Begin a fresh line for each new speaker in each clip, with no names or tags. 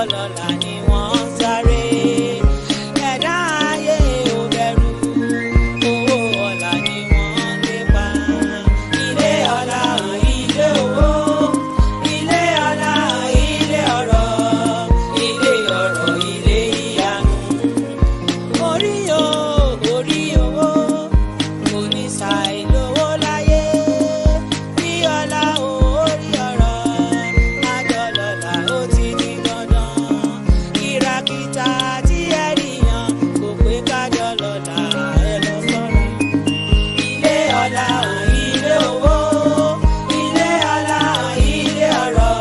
ọlọ́lá ni wọ́n ń sáré. Ẹ̀dá ayé ò bẹ̀rù, owó ọlá ni wọ́n ń lépa. Ilé ọlá, ilé owó, ilé ọlá, ilé ọrọ̀, ilé ọrọ̀, ilé ìyanu. Orí o, orí owó, kò ní ṣàì lówó láyé. Bí ọlá o, orí ọrọ̀, àjọlọ́lá ó ti di dandan. Kìràkìtà tí ẹ rí yan kò pé kájọlọ́lá ẹ lọ sọ́ra. Ilé ọlá, ilé owó, ilé ọlá, ilé ọrọ̀,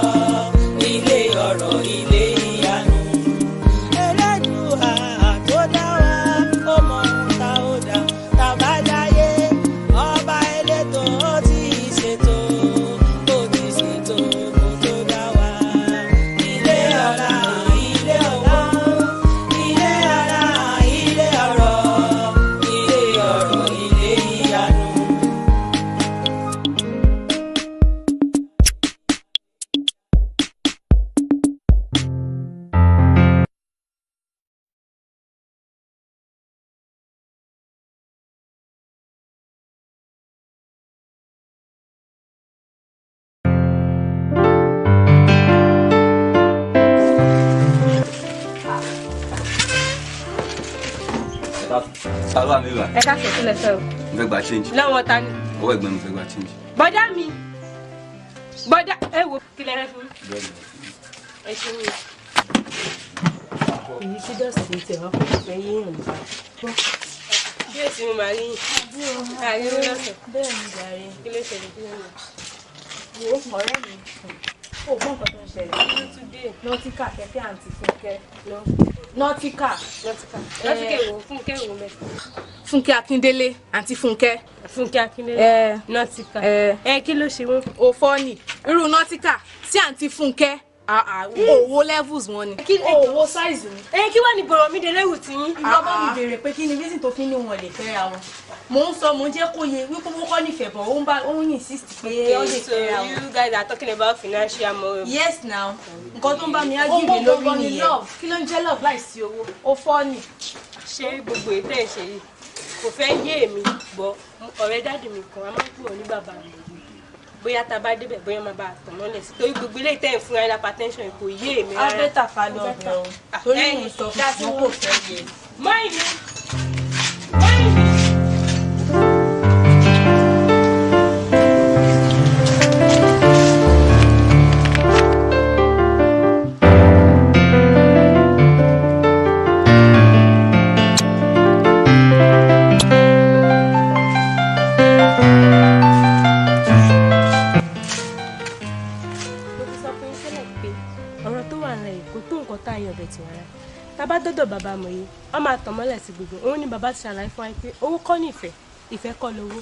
ilé ọrọ̀, ilé ìyanu. Elédùà tó dá wa, ó mọ ohun tá ó dá. Tá bá dáyé, ọba elétò ó ti ṣètò kó tó dá wa. Ilé ọlá, ilé owó, ilé ọlá, ilé ọrọ̀, ilé ọrọ̀, ilé ìyanu.
Salva mi wa.
Ẹ ká sọ sílẹ̀ sọ.
Mo fẹ́ gba change.
Lọ́wọ́ ta ni?
Owó ẹ̀gbọ́n mi fẹ́ gba change.
Bọ́dá mi. Bọ́dá ẹ wo kí lẹ rẹ fún mi. Ẹ ṣe wí. Èyí tí dọ̀sí ti wá fún ìfẹ́ yín hàn nípa. Bí èsì mo máa rí yín. Àríwó lọ́sọ̀. Bẹ́ẹ̀ ni jàre. Kí ló ṣẹlẹ̀ kí ló ń lọ? Wo ọ̀rẹ́ mi. Ó gbọ́n nǹkan tó ń ṣẹlẹ̀. Kí ló tún dé? Nọ́tíkà kẹ́kẹ́ àǹtí Fúnkẹ́ lọ. Nọ́tíkà. Nọ́tíkà èwo Fúnkẹ́ èwo mẹ́ta. Fúnkẹ́ Akíndélé àǹtí Fúnkẹ́. Fúnkẹ́ Akíndélé. Nọ́tíkà. Kí ló ṣe wọ́n? O fọ́ọ̀nì. Irú nọ́tíkà sí àǹtí Fúnkẹ́. Owó levels wọn ni. Owó size ni. Kí wá ní bọ̀rọ̀ mi dé léwu tí yín?
Ìjọba mi béèrè pé kí ni reason tó fi ní wọn lè fẹ́ra wọn. Mò ń sọ, mò ń jẹ́ kó yé wípé wọ́n kọ́ nífẹ̀ẹ́ bọ̀ ó ń insist pé ó lè fẹ́ra wọn.
So you guys are talking about financial more.
Yes now. Nǹkan tó ń bá mi ágìrì lórí nìyẹn. Kí ló ń jẹ́ love láìsí owó? Ó fọ́ ni.
Ṣé gbogbo ètò ẹ̀ ṣe yìí kò fẹ́ yé èmi bọ̀ ọ̀rẹ́ dáàdì mi kan a máa ń pè wọ́n ní bàbá mi. Bóyá tá a bá débẹ̀ bóyá máa bá a tàn mọ́lẹ̀ sí. Torí gbogbo ilé ìtẹ́ ìfúnra ẹ̀dá hypertension kò yé èmi rárá.
Abẹ́tà ká lọ bẹ̀ ọ́. Torí mò ń sọ fún wọn kò fẹ́ yẹ.
Máìlì. Tábá dọ́dọ̀ bàbá mọ̀ yìí wọ́n máa tàn mọ́lẹ̀ sí gbogbo òun ni bàbá ti ṣàlàyé fún wa pé owó kọ́ ní ìfẹ́ kọ́ lówó.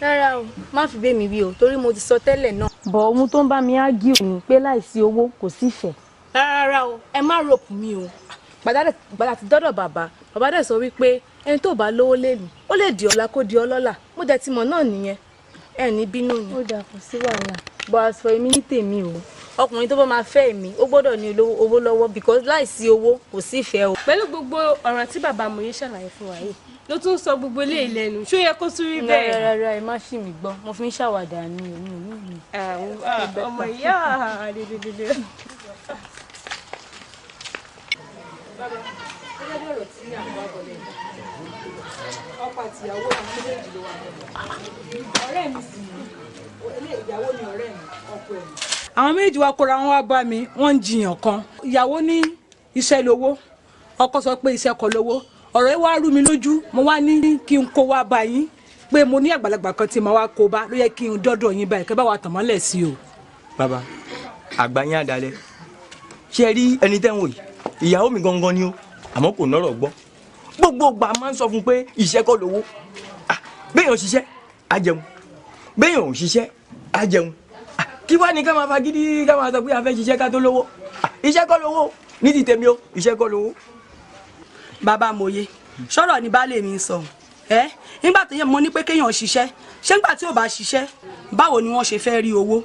Rárá o, má fi bẹ́ mi wí o, torí mo ti sọ tẹ́lẹ̀ náà. Bọ̀ ohun tó ń bá mi ágì ò ní pé láìsí owó kò sí ìfẹ́. Rárá o, ẹ má rope mi o. Gbàdá ti dọ́dọ̀ bàbá dẹ̀ sọ wípé ẹni tó bá lówó lẹ́nu ó lè di ọ̀la kó di ọlọ́lá. Mo dẹ̀ ti mọ̀ náà nìyẹn. Ẹ ní bínú ni. Ó dà kò sí wàhálà. Bọ̀ àṣọ èmi ní tèmi o. Ọkùnrin tó bá máa fẹ́ mi ó gbọ́dọ̀ ní owó lọ́wọ́ because láìsí owó kò sí ìfẹ́ o.
Pẹ̀lú gbogbo ọ̀rọ̀ tí bàbá Mòye ṣàlàyé fún wa yìí ló tún sọ gbogbo ilé ìlẹ́nu ṣó yẹ kó tún rí bẹ́ẹ̀.
Rárá ẹ má ṣì mí gbọ́ mo fi ń ṣàwàdà ní òní.
Ọmọ ìyá àdèdèdè. Bàbá gẹ́gẹ́ bí ọ̀rọ̀ tí àwọn àbọ̀lẹ̀ ọkọ àti ìyàwó àwọn méjèèjì ló wà lọ́wọ́. Ọ̀rẹ́ mi sì ní ìyàwó ni ọ̀rẹ́ mi ọkọ ẹ̀.
Àwọn méjì wá kóra wọn wá bá mi wọ́n ń jiyàn kan. Ìyàwó ní iṣẹ́ lówó, ọkọ sọ pé iṣẹ́ kọ́ lówó. Ọ̀rọ̀ yìí wá rú mi lójú, mo wá ní kí n kó wá bá yín pé mo ní àgbàlagbà kan tí mo wá kó bá ló yẹ kí n dọ́dọ̀ yín báyìí kẹ́ bá wa tàn mọ́lẹ̀ sí o.
Bàbá àgbà yín àdálẹ́ ṣé ẹ rí ẹni tẹ́ ń wò yìí ìyàwó mi gangan ni ó àmọ́ kò nọ́rọ̀ gbọ́ gbogbo gbà máa ń sọ fún pé iṣẹ́ kọ́ lówó béèyàn ṣiṣẹ́ á jẹun béèyàn ò ṣiṣẹ́ á jẹun kí wá ní ká máa fagídí ká máa sọ pé a fẹ́ ṣiṣẹ́ ká tó lówó iṣẹ́ kọ́ lówó ní ti tèmi o iṣẹ́ kọ́ lówó.
Bàbá Mòye sọ̀rọ̀ ní baálé mi sọ nígbà tó yẹ mo ní pé kéèyàn ṣiṣẹ́ ṣé nígbà tí ò bá ṣiṣẹ́ báwo ni wọ́n ṣe fẹ́ rí owó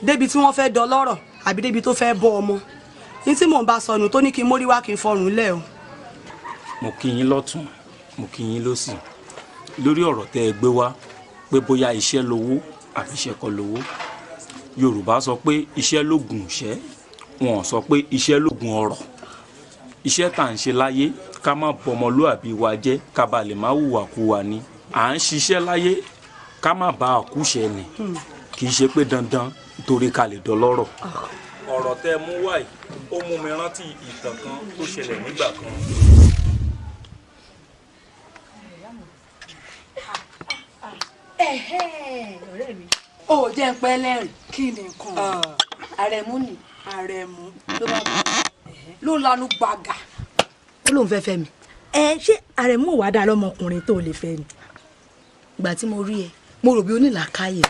débi tí wọ́n fẹ́ dọlọ́rọ̀ àbí débi tó fẹ́ bọ́ ọmọ ní tí mò ń bá sọnù tó ní kí n mórí wá kí n fọrùn lẹ̀ o.
mo kí yín lọ́tún mo kí yín lósì lórí ọ̀rọ̀ tẹ́ ẹ gbé wá pé bóyá iṣẹ́ lówó àbí iṣẹ́ kọ́ lówó. Yorùbá sọ pé iṣẹ́ lóògùn ìṣẹ́, wọn sọ pé iṣẹ́ lóògùn ọrọ̀. Iṣẹ́ tá à ń ṣe láyé ká má bọmọlúàbí wa jẹ́ ká ba lè má hùwàkuwà ni. À ń ṣiṣẹ́ láyé ká má bá àkúṣe ni, kì í ṣe pé dandan torí ká lè dọlọ́rọ̀. Ọ̀rọ̀ tẹ́ mú wá yìí ó mú mi rántí ìtàn kan tó ṣẹlẹ̀ nígbà kan.
Ọ̀rẹ́ mi ó jẹ́ pẹ́ lẹ́rìn kí ni nǹkan Àrẹ̀mú ni Àrẹ̀mú ló bá bá ló lanu gbàgà ó lóun fẹ́ fẹ́ mi.
Ṣé Àrẹ̀mú ò wá dá lọ́mọkùnrin tó lè fẹ́ ni?
Ìgbà tí mo rí ẹ mo rò bí onílàákàyè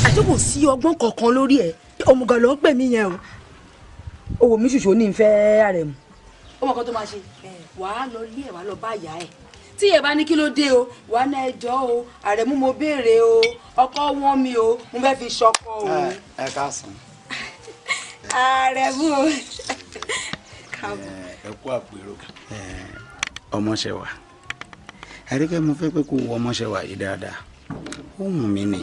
àti kò sí ọgbọ́n kankan lórí ẹ.
Òmùgọ̀ ló ń pè mí yẹn o.
Owó mi ṣùṣù ní ìfẹ́ Àrẹ̀mú. Ó mọ̀ kan tó máa ṣe wàá lọ lé ẹ̀ wàá lọ bá ìyá ẹ̀ tí ẹ bá ní kí ló dé o wà ní ẹjọ́ o Àrẹ̀mú mo béèrè o ọkọ wọn mi o mo fẹ́ fi ṣọkọ o.
ẹ káàsán.
Àrẹ̀mú o.
ẹ kú àpérò ọmọṣẹ́wà àríkẹ́ mo fẹ́ pé kó wọ ọmọṣẹ́wà yìí dáadáa ohun mi ni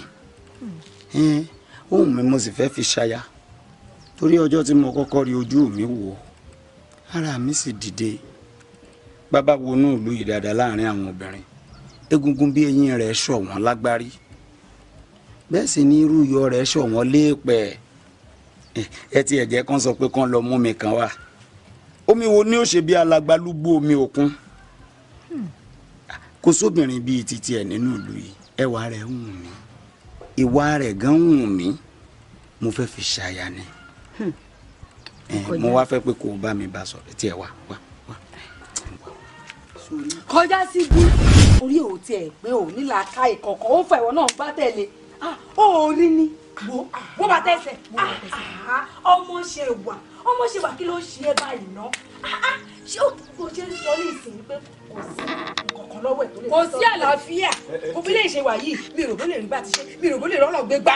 ohun mi mo sì fẹ́ fi ṣaya torí ọjọ́ tí mo kọ́kọ́ rí ojú mi wò ara mi sì dìde bàbá wọnú ìlú yìí dáadáa láàrin àwọn obìnrin egungun bí eyín rẹ̀ ṣọ̀wọ́n lágbárí bẹ́ẹ̀ sì ni irú iyọ̀ rẹ̀ ṣọ̀wọ́n léèpẹ̀ ẹ ti ẹ̀jẹ̀ kan sọ pé kán lọ mú mi kan wá omi wo ni ó ṣe bí alagbalúgbú omi òkun kò sóbìnrin bíi titi ẹ̀ nínú ìlú yìí ẹwà rẹ̀ wù mí ìwà rẹ̀ gan wù mí mo fẹ́ fi ṣaya ni mo wá fẹ́ pé kó o bá mi bá sọ̀rọ̀ tí ẹ wá.
Kọjá sí bí orí ò tiẹ̀ pé ò ní làákàyè kankan ó fẹ́ ìwọ náà bá tẹ̀lé ó rí ni wọ́n bá tẹ̀sẹ̀ ọmọ ṣe wà kí ló ṣe é báyìí ná ṣé ó kò ṣe ń sọ ní ìsìn pé kò sí kankan lọ́wọ́ ẹ̀ tó lè sọ. Kò sí àlàáfíà kò fi lè ṣe wà yìí mi rò bó lè rí bá ti ṣe mi rò bó lè rọ́nà gbé gbà.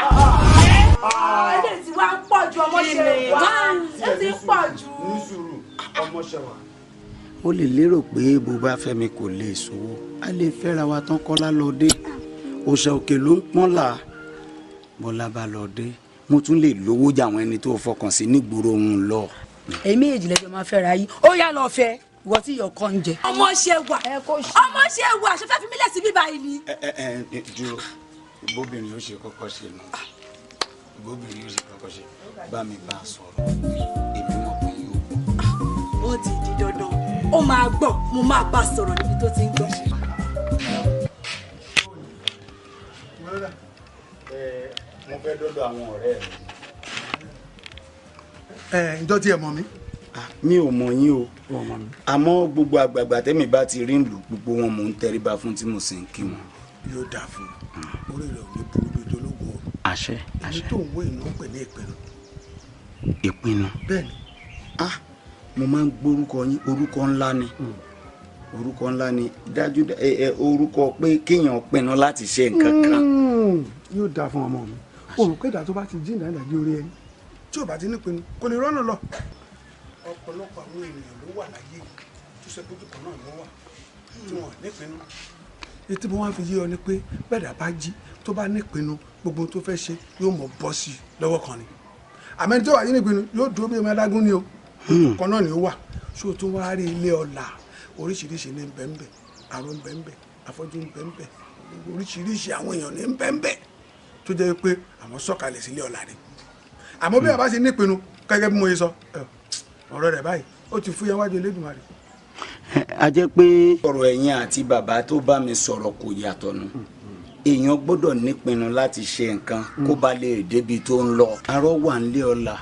Ẹ̀ẹ́dẹ̀ tí wàá pọ̀ ju ọmọ ṣe wà ẹ̀ ti pọ̀ ju.
ní sùúrù ọmọ ṣe wà. ó lè lérò pé bó bá fẹ́ mi kò lè sówó a lè fẹ́ra wa tán kọ́lá lọ dé òòṣà òkè ló ń pọ́n là bọ́lá bá lọ dé mo tún lè lówó jà àwọn ẹni tó fọkàn sí nígboro òun lọ.
èyí méjì lẹjọ máa fẹ́ra yìí ó yá lọ fẹ́ ìwọ tí ìyọ̀ kan ń jẹ. ọmọ ṣe wà ṣe fẹ́ fi mílẹ̀ sí bíbá yìí ni.
dúró ìbóbìnrin yóò ṣe kọ́kọ́ ṣe nù ìbóbìnrin yóò ṣe kọ́kọ́ ṣe bá mi bá a sọ̀rọ̀ èmi mọ̀ pé yóò gbọ́.
ó ti di dandan ó máa gbọ́ mo máa bá a sọ̀rọ̀ níbi tó ti ń gbọ́.
mo fẹ́ dọ́dọ̀ àwọn ọ̀rẹ́ mi.
ǹjọ́ tí ẹ mọ̀ mí.
mi ò mọ̀ yín o àmọ́ gbogbo àgbààgbà tẹ́mi bá ti rí ìlú gbogbo wọn mò ń tẹríba fún tí mo sì ń kí wọn.
yóò dáa fún un orí rẹ̀ ò ní burú lójú ológun o.
àṣẹ
èyí tó ń wé ìná pè ní ìpinnu.
ìpinnu.
bẹ́ẹ̀ni.
mo máa ń gbórúkọ yín orúkọ ńlá ni orúkọ ńlá ni dájú orúkọ pé kéèyàn pinnu láti ṣe nǹkan kan.
yóò dáa fún ọmọ mi òrùn kéda tó bá ti jí ìdájí orí ẹni tí ò bá ti nípinnu kò lè rọ́nà lọ. ọ̀pọ̀lọpọ̀ àwọn ènìyàn ló wà láyé tó ṣe pójú kan náà ni wọ́n wà tí wọ́n nípinnu. ètò bí wọ́n fi yé ọ ni pé bẹ́ẹ̀dá bá jí tó bá nípinnu gbogbo tó fẹ́ ṣe yóò mọ̀ bọ́ sí i lọ́wọ́ kan ni. àmẹ́ni tó wà yí nípinnu yóò dúró bí ọmọ adágún ni o kan náà ni ó wà ṣó tún wá rí ilé ọ̀la oríṣiríṣi ní bẹ́ẹ̀nbẹ́ àrùn bẹ́ẹ̀nbẹ́ afọ́jú bẹ́ẹ̀nbẹ́ oríṣiríṣi àwọn èèyàn ní bẹ́ẹ̀nbẹ́ tó jẹ́ pé àwọn sọ̀kalẹ̀ sílé ọ̀la ni àmọ́ bí a bá ṣe nípinnu gẹ́gẹ́ bí mo yẹ sọ ọ̀rọ̀ rẹ̀ báyìí ó ti fúyẹ́ wájú Elédùmarè.
a jẹ́ pé ọ̀rọ̀ ẹ̀yin àti bàbá tó bá mi sọ̀rọ̀ kò yàtọ̀ nù èèyàn gbọ́dọ̀ nípinnu láti ṣe nǹkan kó ba lè débi tó ń lọ. arọ wà ń lé ọ̀la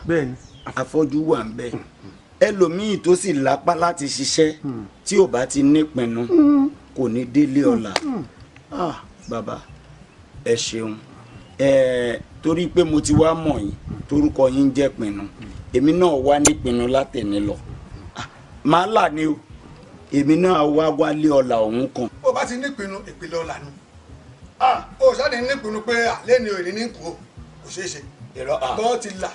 afọ́jú wà ń bẹ ẹlòmíì tó sì lápá láti ṣiṣẹ́ tí ò bá ti nípinnu kò ní délé ọ̀la. bàbá ẹ ṣeun torí pé mo ti wá mọ̀ yín torúkọ yín jẹ́ pinnu èmi náà wá nípinnu látẹ̀ni lọ màá là ní o èmi náà wá wálé ọ̀la ọ̀hún kan.
bó bá ti nípinnu ìpìlẹ̀ ọ̀la nu o ṣáà ní nípinnu pé àlẹ́ ni òní ní kú kò ṣeé ṣe bọ́ ti là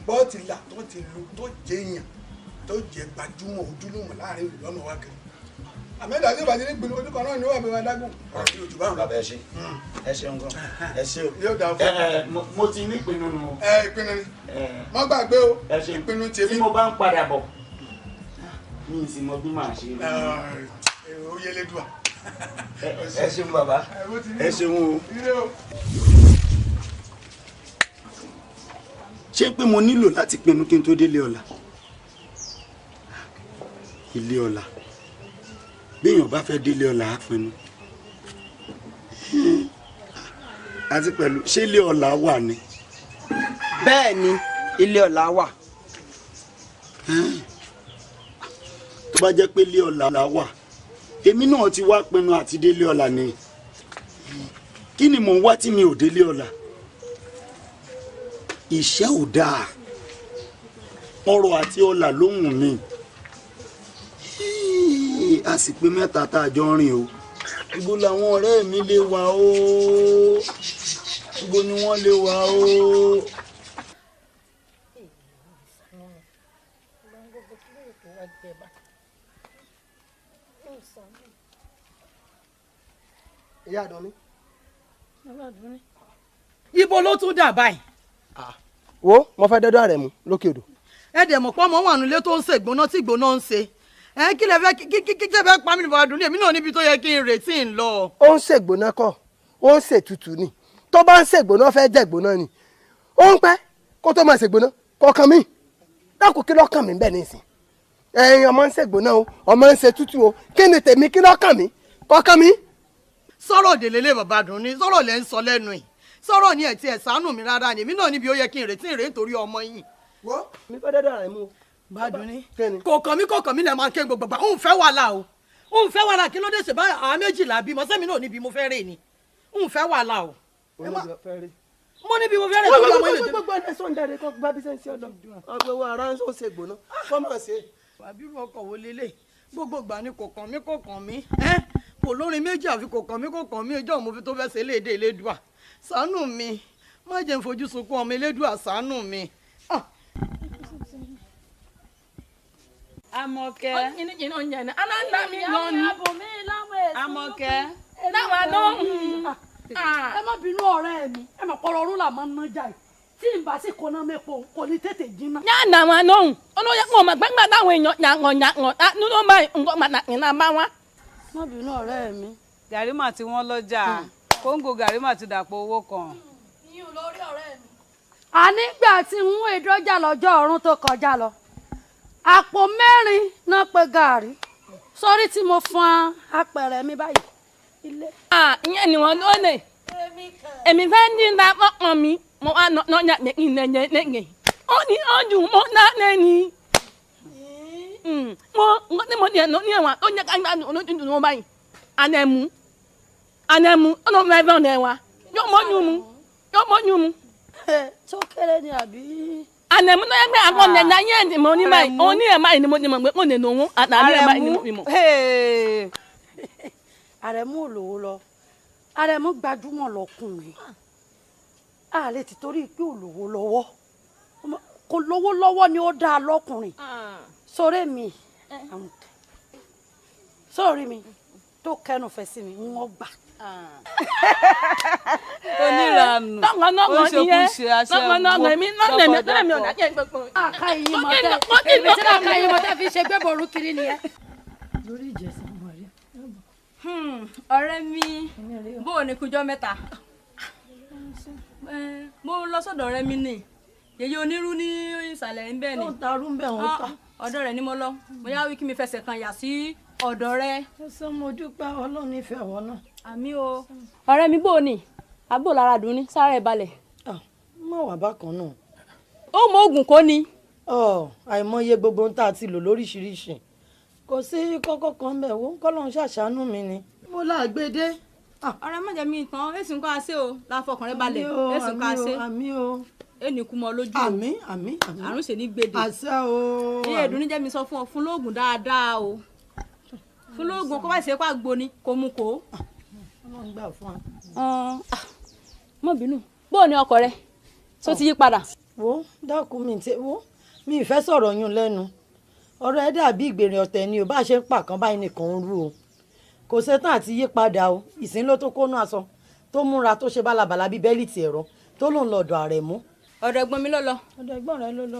bọ́ọ̀tì là tó ti lu tó jẹ èèyàn tó jẹ gbajúmọ̀ ojúlùmọ̀ láàrin ìlú ọmọ wa kiri àmẹ́dà tí ìbàdí ní gbìnú ojúkan náà ni ó wà bẹ́ẹ̀ wá dágùn ọ̀rọ̀ tí ojú bá ń lọ.
bàbá ẹ ṣe ẹ ṣeun gan ẹ ṣe o.
yóò dà fún
mo ti ní ìpinnu nù.
ìpinnu ni mo gbàgbé o ìpinnu tèmi.
tí mo bá ń padà bọ̀ mi ì sì mọ bí màá ṣe.
ó yẹ lédùá.
ẹ ṣeun bàbá ẹ ṣeun o. ṣé pé mo nílò láti pinnu kí n tó délé ọ̀la ilé ọ̀la béèyàn bá fẹ́ délé ọ̀la á pinnu àti pẹ̀lú ṣé ilé ọ̀la wà ni.
bẹ́ẹ̀ ni ilé ọ̀la wà.
tó bá jẹ́ pé ilé ọ̀la wà èmi náà ti wá pinnu àti délé ọ̀la ni kí ni mò ń wá tí mi ò délé ọ̀la iṣẹ́ ò dáa ọrọ̀ àti ọlà ló wù mí a sì pé mẹ́ta tá a jọ rìn o ibo làwọn ọ̀rẹ́ mi lè wà o ibo ni wọ́n lè wà o.
ìyá àdán ni.
ibo ló tún dà báyìí.
wo mo fẹ́ dọ́dọ̀ rẹ̀ mú lókè odò.
ẹ dẹ̀ mọ̀ pé ọmọ wà nílé tó ń ṣe ìgbóná tí ìgbóná ń ṣe ẹ kí lè fẹ́ kí lè fẹ́ pa mí nípa ọdún ní èmi náà níbi tó yẹ kí n retí ń lọ.
ó ń ṣègbóná kọ́ ó ń ṣètùtù ni tó bá ń ṣègbóná fẹ́ jẹ́ ìgbóná ni ó ń pẹ́ kó tó máa ṣègbóná kọ̀ọ̀kan mi dákun kí lọ́kàn mi bẹ́ẹ̀ nísìn ẹ̀yin ọmọ ń ṣègbóná o ọmọ ń ṣe tútù o kí ni tèmi kí lọ́kàn mi kọ̀ọ̀kan mi.
sọ̀rọ̀ òdèlélé bàbá dùn ní sọ̀rọ̀ lẹ́ ń sọ lẹ́nu yìí sọ̀rọ̀ ní ẹ̀ tí ẹ̀ ṣàánú mi rárá ni èmi náà níbi ó yẹ kí n retí ìrè nítorí ọmọ yìí.
wọ́n mi fẹ́ dọ́dọ̀ rẹ̀ mú.
Bádùn ní kò kàn mí lè máa ké gbogbo òun fẹ́ wàhálà o òun fẹ́ wàhálà kí ló dé ṣe bá àwọn méjìlá bímọ sẹ́mi náà níbi mo fẹ́ rè ni òun fẹ́ wàhálà o. mo níbi mo fẹ́ rè tó lọ́mọ ilé.
gbogbo ẹ̀ sọ̀ ń darí kọ́ gba bí sẹ́ńsì ọ̀dọ̀ ọgbẹ́wò ara ń ṣe gbóná kọ́ máa ṣe.
àbírú ọkọ̀ wo lélẹ̀ gbogbo ìgbà ni kò kàn mí kò lórin méjì àfi kò kàn mí ìjọ mo fi tó fẹ́ ṣe léde elédùà ṣàánú mi má jẹ́ n fojú sunkún ọmọ elédùà ṣàánú mi.
Amọ̀kẹ́ Amọ̀kẹ́ náà ló
ẹ má bínú ọ̀rẹ́ mi ẹ mọ̀ pọ̀rọ̀ ọ̀run là máa ń ná jà yìí tí n bá sì kóná mẹ́pọ̀ kò ní tètè jiná.
yàrá àwọn àlóhùn olóyè kò mọ̀ gbẹ́ngbà táwọn èèyàn yàngàn nínú báyìí nǹkan pàtàkì náà bá wá.
má bínú ọ̀rẹ́ mi.
gàrí mà tí wọ́n lọ́jà kóńgò gàrí mà ti dàpọ̀ owó kan.
yín lórí ọ̀rẹ́ mi. ànígbà tí ń wé dọ́jà lọ́jọ́ ọ̀run tó kọjá lọ àpò 4 náà pé gàrí sórí tí mo fọn apẹ̀rẹ̀ mi báyìí ilé.
ìyẹn ni wọn lónìí èmi fẹ́ ní ìlà ọkàn mi mo wá nọ́ọ̀yà nìyẹn ó ní ọdún mo dáná ni mo nǹkan tí mo ní ẹ̀nà ní ẹ̀wà tó yẹ ká gbádùn olójúdùn wọn báyìí ànẹ̀mú ọlọ́run ẹ̀fọ́ ọ̀nà ẹ̀wà yóò mọ́jú mu.
tó kéré ni àbí.
ànẹ̀mú náà ẹgbẹ́ àkọọ́lẹ̀ náà yẹn ni mo ní báyìí òun ní ẹ̀ báyìí ni mo ní mọ̀ pé mo lè nà òun àtàlẹ́ ẹ̀ báyìí ni mo fi mọ̀.
Àrẹ̀mú ò lówó lọ Àrẹ̀mú gbajúmọ̀ lọkùnrin a lè ti torí pé ò lówó lọ́wọ́ kò lówó lọ́wọ́ ni ó dáa lọ́kùnrin sórí mi sórí mi tó kẹnu fẹ́ sí mi wọ́n gbà.
Onírànù ó ṣekúṣe aṣẹ́wó
lọ́kọ̀dọ́kọ̀. Àká iyì mọ̀tẹ́ èmi tí àká iyì mọ̀tẹ́ fi ṣe gbẹ́bọ̀rú kiri nìyẹn. Lórí ìjẹsìn ọmọ rẹ.
ọ̀rẹ́ mi bó o ní kújọ́ mẹ́ta mo lọ sọ́dọ̀ ọ̀rẹ́ mi ní yèyé onírú ní ìsàlẹ̀ ń bẹ̀ ni.
ó ta arú ń bẹ̀ wọ́n ta.
ọ̀dọ̀ rẹ̀ ni mo lọ mo yá wí kí mi fẹsẹ̀ kan yà sí ọ̀dọ̀ rẹ̀.
ó sọ mo dúpẹ́ Ọlọ́run nífẹ̀ẹ́ wọn náà.
àmì o. ọ̀rẹ́ mi bó o ní àbò lára dùn ní sára ẹ̀ balẹ̀.
má wà bákan náà.
ó mọ oògùn kò ní.
àìmọye gbogbo ohun tá a ti lò lóríṣiríṣi kò sí kọ́kọ́ kan bẹ̀ wọ́n kọ́lọ́run ṣàṣàánú mi ni. mo láàgbédé.
ọ̀rẹ́ má jẹ́ mi tán èsì nǹkan àṣẹ o láfọkànrẹ́ balẹ̀ èsì nǹkan àṣẹ.
àmì o.
ẹnì kú mọ lójú.
àmì.
àrùn ṣe ní gbèdè.
àṣẹ o.
iye ìdùnnú jẹ́ mi sọ fún ọ fún lóògùn dáadáa o fún lóògùn kó bá ṣe pa gbóni kò mú kó.
Ọlọ́run gbà fún wa.
mọ bínú bóò ní ọkọ rẹ tó ti yí padà.
wo dákun mi ì fẹ́ sọ̀rọ̀ yún lẹ́nu ọ̀rọ̀ ẹ dàbí ìgbèrè ọ̀tẹ̀ ni ò bá ṣe ń pàkan báyìí nìkan ń rú o kò ṣetán àti yí padà o ìsìn ló tó kónú aṣọ tó múra tó ṣe bálabàla bíi bẹ́líìtì ẹ̀rọ tó lòun lọ́dọ̀ ààrẹ mú.
ọ̀dọ̀ ẹ̀gbọ́n mi ló lọ.
ọ̀dọ̀ ẹ̀gbọ́n rẹ ló lọ.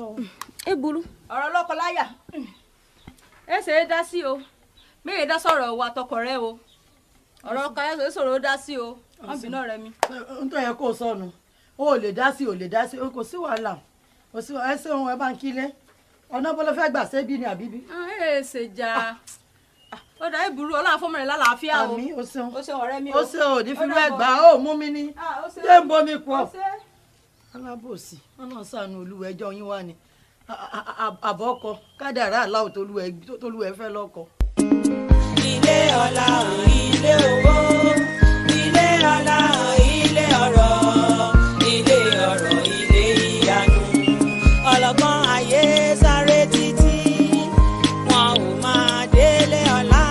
ẹ burú ọ̀rọ̀ lọ́kọ láyà ẹ ṣe é dá sí o méye dá sọ̀rọ̀ wa tọkọ rẹ o ọ̀rọ̀ ọkọ ayé sọ̀rọ̀ ó dá sí o wọ́n bínú ọ̀rẹ́ mi.
n tó yẹ kó o sọnù o ò lè dá sí kò sí wàhálà ẹ ṣe ohun ẹ bá ń kílé ọ̀nà bó ló fẹ́ gbà ṣébí ni àbíbí.
ẹ ṣe jà ó dà ìburú ọlọ́run fọmọ rẹ lálàáfíà o.
àmì o ṣeun
ọ̀rẹ́ mi o.
o ṣe ò ní fílẹ̀ gbà ó mú mi ní ṣé ń bomi pọ̀. alábòsí ọlọ́run ṣàánú olúwa ẹjọ́ yín wá ni àbọ̀kọ kádàrá aláwọ̀ tolúwẹ̀ fẹ́ lọ́kọ.
ilé ọlá ilé owó ilé ọlá ilé ọrọ̀ ilé ọrọ̀ ilé ìyanu ọlọ́gbọ́n ayé sáré títí wọn ò máa délé ọlá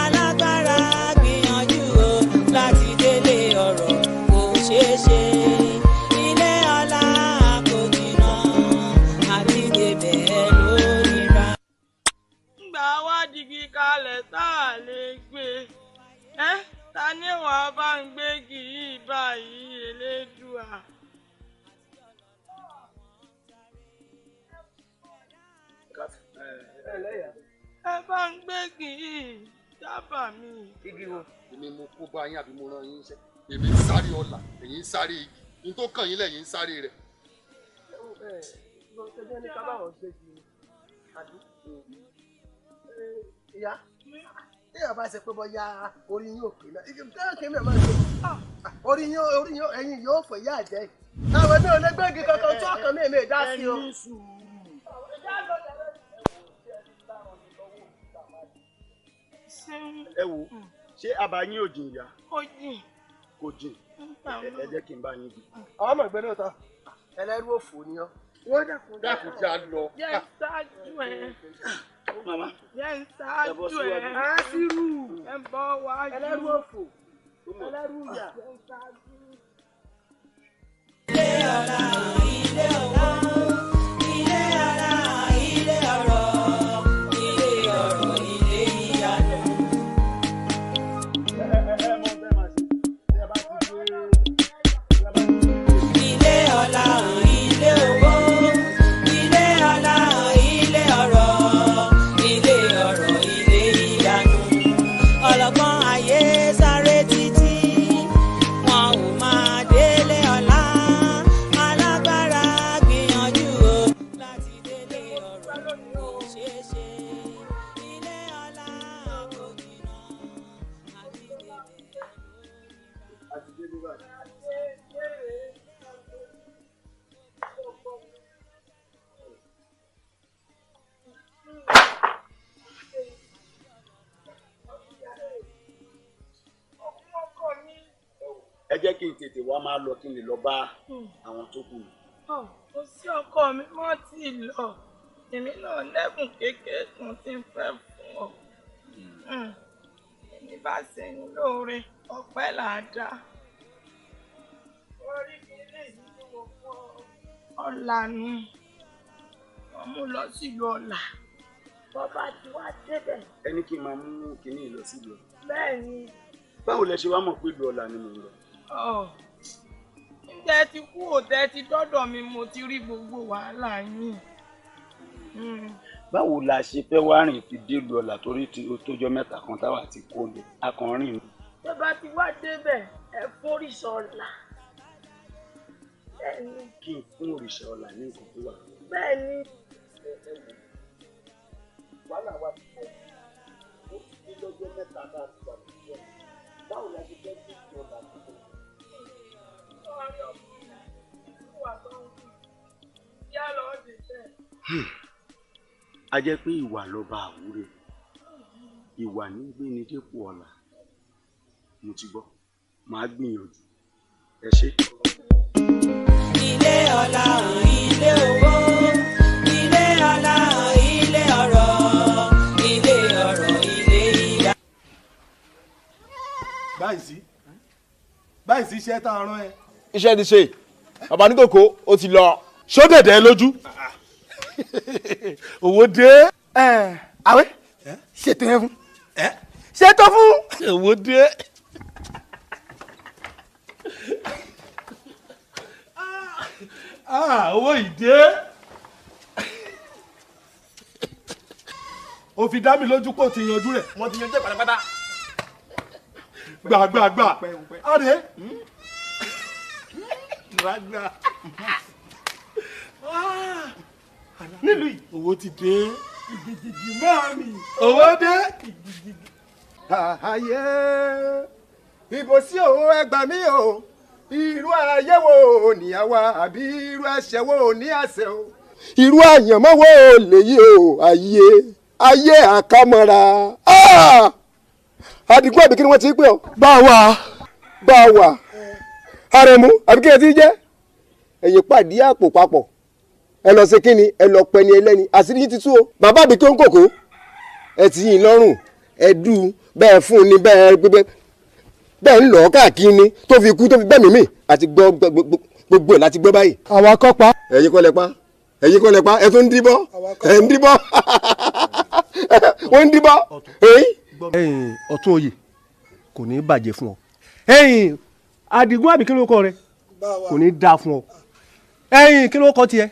alágbára gbìyànjú o láti délé ọrọ̀ kò ṣeé ṣe ilé ọlá kò jìnnà àti débẹ̀ lórí ra.
gbà wá digi kalẹ̀ tá a lè gbé ta ni wàá bá ń gbégi yìí báyìí elédùà. ẹ bá ń gbégi yìí dábàá mi.
igi wo. èmi mo kó bá yín àbí mo rán yín iṣẹ́. èmi ń sáré ọ̀la èyí ń sáré igi ní tó kàn yín lẹ́yìn ń sáré rẹ̀.
ìyá tí ìyá bá ṣe pé bọ́yá orí yín ò pè náà kí ni ẹ̀ máa ń ṣe orí yín ẹ̀yin yóò fò yá àjẹ́ àwọn mi ò lè gbégi kankan tí ọkàn mi èmi dá sí o.
ẹ wo ṣé abayín ò jìn ìyá.
ó jìn.
kò jìn ẹ jẹ́ kí n bá yín bí.
àwọn ọmọ ìgbẹ́ náà tán ẹlẹ́rú òfò ni ọ́.
wọ́n dákun já lọ.
jẹ́ ṣáájú ẹ̀.
mama
jẹ́ ṣáájú ẹ̀.
àṣírù
ẹ̀ ń bọ̀ wájú.
ẹlẹ́rú òfò ẹlẹ́rú ìyá.
ilé ọlá ilé owó ilé ọlá ilé ọrọ̀ ilé ọrọ̀ ilé ìyanu. ilé ọlá ilé owó ilé ọlá ilé ọrọ̀ ilé ọrọ̀ ilé ìyanu ọlọ́gbọ́n ayé sáré títí wọn ò máa délé ọlá alágbára gbìyànjú o láti délé ọrọ̀ kò ṣeé ṣe ilé ọlá kò jìnnà àti débẹ̀.
ẹ jẹ́ kí n tètè wá máa lọ kí n lè lọ bá àwọn tó kù.
kò sí ọkọ mi mọ́ tí ì lọ èmi náà lẹ́bùn kékeré kan tí ń fẹ́ fún ọ. èmi bá sẹ́yìn lóore ọpẹ́ là á dá. orí mi lè yí ní mo fọ́ ọ̀la nù wọ́n mú lọ sílùú ọ̀la bọ́bá ti wá débẹ̀.
ẹni kí n máa mú kinní lọ sílùú.
bẹ́ẹ̀ ni.
báwo lẹ ṣe wá mọ̀ pé ìlú ọ̀la ni mo ń lọ.
ǹjẹ́ ti kú òtẹ́ ti dọ́dọ̀ mi mo ti rí gbogbo wàhálà yín.
báwo la ṣe fẹ́ wá rìn fi dé ìlú ọ̀la torí tójọ́ mẹ́ta kan táwa ti kó lè akọrin.
bọ́bá ti wá débẹ̀ ẹ fún òrìṣà ọ̀la. bẹ́ẹ̀ni.
kí n fún òrìṣà ọ̀la ní nǹkan tó wà.
bẹ́ẹ̀ni.
wàhálà wa ti pọ̀ ó ti dé lọ́jọ́ mẹ́ta bá a ti wà lójú ọ̀la báwo la ṣe fẹ́ kí ìlú ọ̀la tó kọ̀. a jẹ́ pé ìwà lọ́ba àwúre ìwà ní gbé ni dépò ọ̀la mo ti gbọ́ màá gbìyànjú ẹ ṣé.
ilé ọlá ilé owó ilé ọlá ilé ọrọ̀ ilé ọrọ̀ ilé ìyá.
báyìí sí iṣẹ́ tá a rán ẹ.
iṣẹ́ ti ṣe bàbá ní kòkó ó ti lọ.
ṣó dẹ̀dẹ̀ lójú. owó dé.
àwẹ̀ ṣètò yẹn fún. ṣètò fún.
owó dé. owó yìí dé. o fi dá mi lójú kó o ti yanjú rẹ̀.
mo ti yanjú ẹ̀ pátápátá.
gbà. àrẹ. gbà. nílùú yìí owó ti dé. máa mi owó dé.
ayé ibo sí òun ẹgbà mí o irú ayé wo níyàwó àbí irú ẹ̀ṣẹ̀ wo ní àṣẹ o. irú àyànmọ́ wo lèyí o ayé àkámọ́ra. Adigun àbí kí ni wọ́n ti pè ọ́. bá wa Àrẹ̀mú àbí kí ni ti jẹ́ ẹ̀yin pàdé àpò papọ̀ ẹ lọ ṣe kíni ẹ lọ pẹni ẹlẹ́ni àṣírí yín ti tú o. bàbá àbí kí ó ń kòkó ẹ ti yìn lọ́rùn ẹ dù bẹ́ẹ̀ fún un ní bẹ́ẹ̀ ń lọ káàkiri ni tó fi kú tó fi bẹ́ẹ̀ mímì àti gbọ́ gbogbo ẹ̀ láti gbọ́ báyìí. àwa kọ́ pa. ẹ̀yin kọ́ lẹ pa ẹ tún ń díbọ́ ẹ̀ ń díbọ́ wọ́n ń díbọ́.
ọ̀tún oyè kò ní í bàjẹ́ fún ọ. Adigun àbí kí ló kọ rẹ kò ní í dáa fún ọ. kí ló kọ tiẹ̀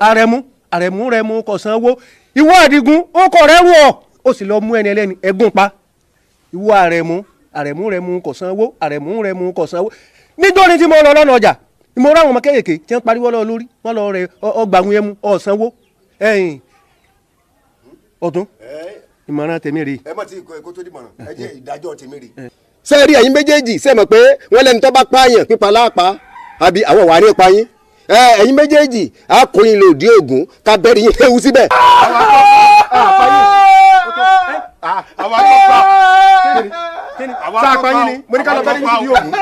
Àrẹ̀mú kò sanwó. ìwọ Adigun ó kọ rẹ wọ̀ ó sì lọ mú ẹni ẹlẹ́ni ẹ̀gún pa. ìwọ Àrẹ̀mú kò sanwó Àrẹ̀mú kò sanwó. nítorí tí mo lọ lọ́nà ọjà mo rá àwọn ọmọ kéékèèké tí wọ́n pariwo lọ lórí wọ́n lọ rẹ ọgbàgun yẹn mú ọ̀sánwó. ọ̀tún ìmọ̀ràn tèmi rèé.
ẹ mọ̀ tí kò tó di mọ̀ràn ẹ jẹ́ ìdájọ́ tèmi rèé. ṣé rí ẹ̀yin méjèèjì ṣé mọ̀ pé wọ́n lẹ́nu tó bá pààyàn pípa láàpá àbí àwọn wà ní ipa yín ẹ̀yin méjèèjì á kó yín lòdì ògùn ká bẹ́ẹ̀ yín ewu síbẹ̀.
àwa kọ́ pa sáà pa yín ni mo ní ká lọ bẹ́ẹ̀ yín síbi ògùn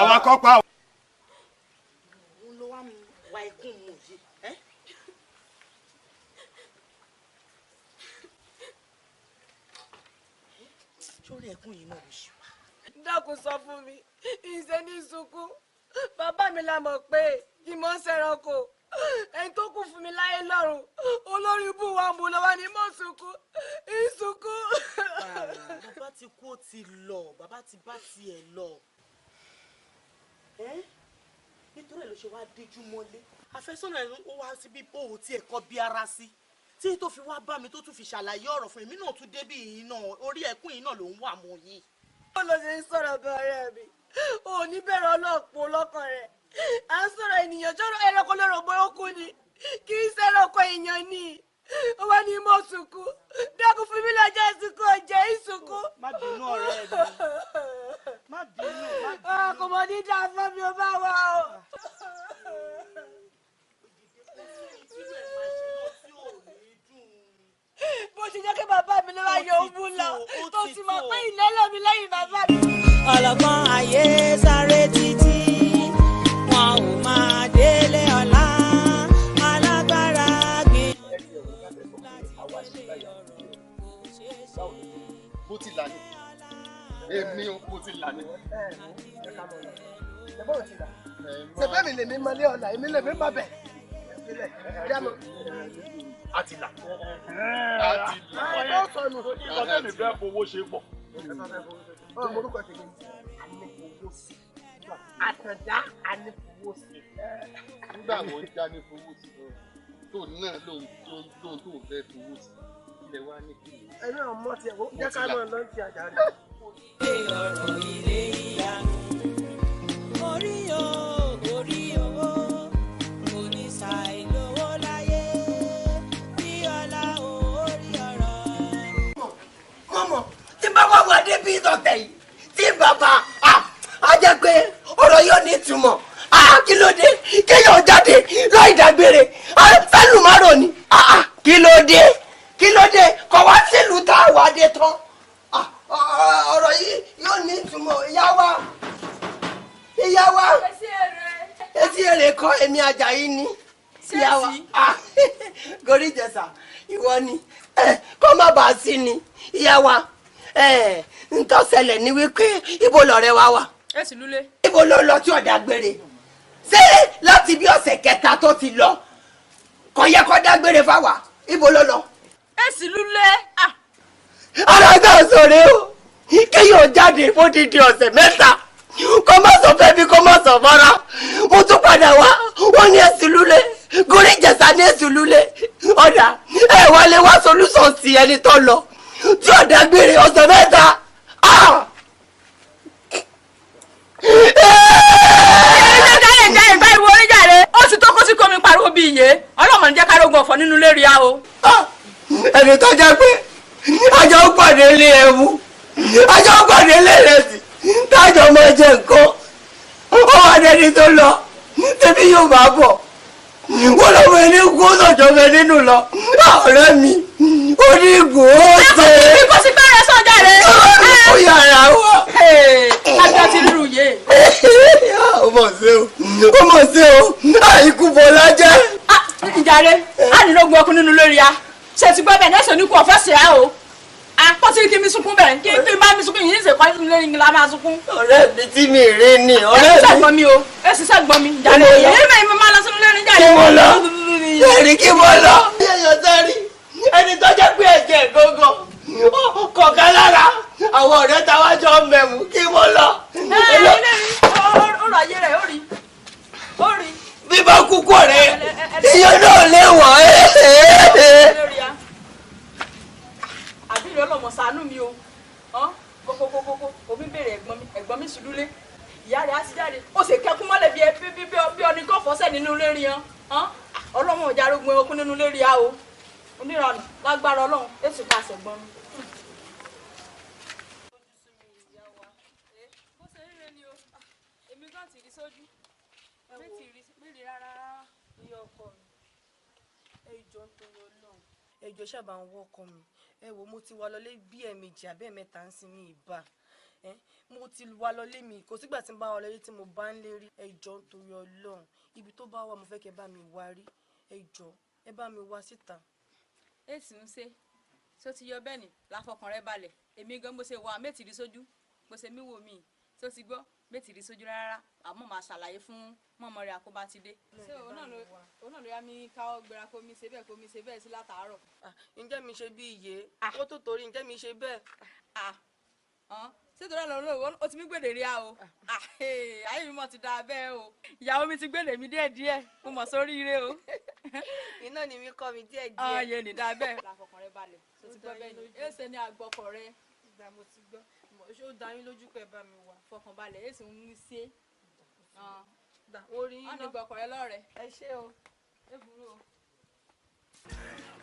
àwa kọ́ pa.
dákun sọ fún mi ìṣe ní sunkún bàbá mi la mọ̀ pé ìmọ̀ ń ṣẹranko ẹni tó kù fún mi láyé lọ́run olórí ibú wa mú lọ́wọ́ ni mọ̀ sunkún ìsunkún.
bàbá ti kú ó ti lọ bàbá ti bá tiẹ̀ lọ nítorí ẹ̀ ló ṣe wá díjú mọ́lé àfẹ́sọ́nà ẹ̀ ó wá síbí bóun tí ẹ̀kọ́ bí ara sí tí tó fi wá bá mi tó tún fi ṣàlàyé ọ̀rọ̀ fún èmi náà tún débí yìí náà orí ẹkún yìí náà ló ń wà mọ́ yìí.
ó lọ sí sọ̀rọ̀ bí ọ̀rẹ́ mi ò ní bẹ̀rẹ̀ ọlọ́pọ̀ lọ́kàn rẹ̀ à ń sọ̀rọ̀ ènìyàn jọ́rọ̀ ẹranko lọ́rọ̀ bọ́ọ̀kú ni kì í ṣẹranko èèyàn ni ó wá ní mọ́ sunkún dákun fún mi lọ́jọ́ ìsunkún ọ̀jẹ̀ ìsunkún.
má bínú ọ̀rẹ́ mi má bínú.
kò mọ ní dáa fún mi ó bá wà o. bó ṣe jẹ́ kí bàbá mi lọ́wọ́ yọ owó lọ tó ti mọ̀ pé ìlẹ́lọ́ mi lẹ́yìn bàbá mi. ọlọ́gbọ́n ayé sáré títí wọn ò máa délé ọ̀la alágbára gbìyànjú láti délé ọ̀rọ̀ kò ṣeé ṣe.
bó ti là ní èmi ò bó ti là ní.
ṣèbẹ́ mi lèmi mọ́lé ọ̀la èmi lèmi mọ́ bẹ̀.
àti là.
ó sọnù.
ìtọ́jú mi fẹ́ fowó ṣe pọ̀.
ọmọ orúkọ ti ní Anífowóṣe Àtàndá Anífowóṣe.
nígbà wo ń já ní fowó sí tó náà lóun tó fẹ́ fowó sí ilẹ̀ wa ní kí ni.
ẹni ọmọ tiẹ̀ wọ́n jẹ́ ká máa lọ sí àjà rẹ̀.
ọ̀rọ̀ ilé ìyanu orí owó kò ní ṣàìlówó láyé bí ọlá orí ọ̀rọ̀.
mọ̀mọ́ tí bá wà wá débi ìtọ̀tẹ̀ yìí tí bàbá á jẹ́ pé ọ̀rọ̀ yóò ní ìtumọ̀ kí ló dé kéèyàn jáde láì dágbére fẹ́lù márùn ni kí ló dé kọ̀ wá sílùú tá a wà dé tán ọ̀rọ̀ yìí yóò ní ìtumọ̀ ìyá wa etí èrè kọ́ èmi Àjàyí ni ìyá wa Gorí Ìjẹ̀ṣà ìwọ ni kọ́ má bàa sí ni ìyá wa ntọ́ ṣẹlẹ̀ ní wípé ibo lọ̀rẹ́ wa wà
ẹ sì lulẹ̀.
ibo ló lọ tí ọ̀dà gbére ṣé láti bí ọ̀sẹ̀ kẹta tó ti lọ kò yẹ kó dágbére fáwa ibo ló lọ.
èsì lulẹ̀.
alága sọ̀rọ̀ o kéèyàn jáde fódìdí ọ̀sẹ̀ mẹ́ta kó má sọ fẹ́ bí kó má sọ fọ́ra mo tún padà wá wọ́n ní èsì lulẹ̀ gorí ìjẹ̀sà ní èsì lulẹ̀ ọ̀dà ẹ̀ wálé wá solúsọ̀ sí ẹni tó lọ tí ò dágbére ọ̀sẹ̀ mẹ́ta.
jẹ́ ìgbà ìwọ oníjàre oṣù tó kó sí komi pariwo bí iye ọlọ́mọ ní jẹ́ kárógun ọ̀fọ̀ nínú ilé rí a o.
ẹni tó jẹ́ pé àjọ ń pàdé ilé ẹ̀wù àjọ ń pàdé ilé ìrẹsì tájọ máa jẹ nǹkan ó wà dẹni tó lọ tẹbí yóò bá bọ̀ wọ́n lọ́wọ́ ẹni kó sọ̀jọ́ bẹ nínú lọ ọ̀rẹ́ mi onígun ó ṣe.
ẹ kò sí bẹ́rẹ̀ sọ́jà rẹ̀.
ó yàrá wọ̀.
ajá ti rú yé.
ó mọ̀ sí o àìkú bọ́lá jẹ́.
ìjàre á nílógún ọkùnrin nínú lórí a ṣe ti gbọ́ bẹ́ẹ̀ nẹ́sẹ̀ ní kú ọ̀fẹ́ sí a o àpótí kí mi sunkún bẹ́ẹ̀ kí n bá mi sunkún yìí ní ìṣèkọ́ lórí ńlá máa sunkún.
ọ̀rẹ́ mi tí mi rí ni ọ̀rẹ́ mi.
ẹ ṣàgbọ́n mi o ẹ sì ṣàgbọ́n mi jàre èyí mi máa lọ sínú lórí jàre.
kí mo lọ ẹ̀rí kí mo lọ. èèyàn sẹ́rí ẹni tó jẹ́ pé ẹ̀jẹ̀ gógó kọ̀ọ̀kan lára àwọn ọ̀rẹ́ táwa jọ mẹ̀mú kí mo lọ.
ó rọ ayé rẹ̀ ó rí.
bí bá kúkú rẹ̀ iye náà lè wọ̀ ẹ́.
àbí ìrẹ́ ọlọ́mọ ṣàánú mi o kókókókókó omi bèrè ẹ̀gbọ́n mi sùdúlé ìyá rẹ̀ á ti jáde ó sì kẹ́kún mọ́lẹ̀ bí ọdún kò fọ́sẹ̀ nínú lérí yan ọlọ́mọ ìjà arógun ẹkún nínú lérí a o onírànù lágbára ọlọ́run èsì ká ṣẹ̀gbọ́n mi. èmi gan ti rí sójú mi ti rí rárá iye ọkọ mi ẹjọ ń torí ọlọ́run ẹjọ ṣàbà ń wọkọ mi ẹ wò mo ti wá lọlé bí ẹ̀ẹ̀mejì àbẹ́ẹ̀mẹ́ta ń sin mi ìbá mo ti wá lọlé mi kò sígbà tí n bá wà lọlé tí mo bá ń lè rí ẹjọ ń torí ọlọ́run ibi tó bá wà mo fẹ́ kẹ́ bá mi wá rí ẹjọ ẹ bá mi wá síta. èsì ń ṣe tó ti yọ bẹ́ẹ̀ ni láfọkàn rẹ balẹ̀ èmi gan bó ṣe wà mẹ́tìrí sójú bó ṣe mí wò mí tó ti gbọ́ mẹ́tìrí sójú rárá àmọ́ màá ṣàlàyé fún mọ́mọ́ rẹ̀ àkóbá ti dé. ṣé òun náà ló yá mi káwọ́ gbéra kó mi ṣe bẹ́ẹ̀ sí látàárọ̀. ǹjẹ́ mi ṣe bí iye ó tó torí ǹjẹ́ mi ṣe bẹ́ẹ̀. ṣé torí ẹ̀ lọ́wọ́ ó ti mí gbèdè rí a o ayé mi mọ̀ ti dáa bẹ́ẹ̀ o ìyàwó mi ti gbèdè mi díẹ̀díẹ̀ mo mọ̀ sórí ire o. iná ni mi kọ́ mi díẹ̀díẹ̀. ayé ni dáa bẹ́ẹ̀. láfọkàn rẹ balẹ̀ tó ti gbọ́ bẹ́ẹ̀ ni èsè ni àgbọ̀kọ̀ rẹ. ìgbà mo ti gbọ́ ṣé ó dá yín lójú pé bá mi wà. fọkàn balẹ̀ èsì ń ṣe orí iná ní gbọ̀kọ̀ rẹ lọ́rẹ̀. ẹ ṣé o ẹ burú o.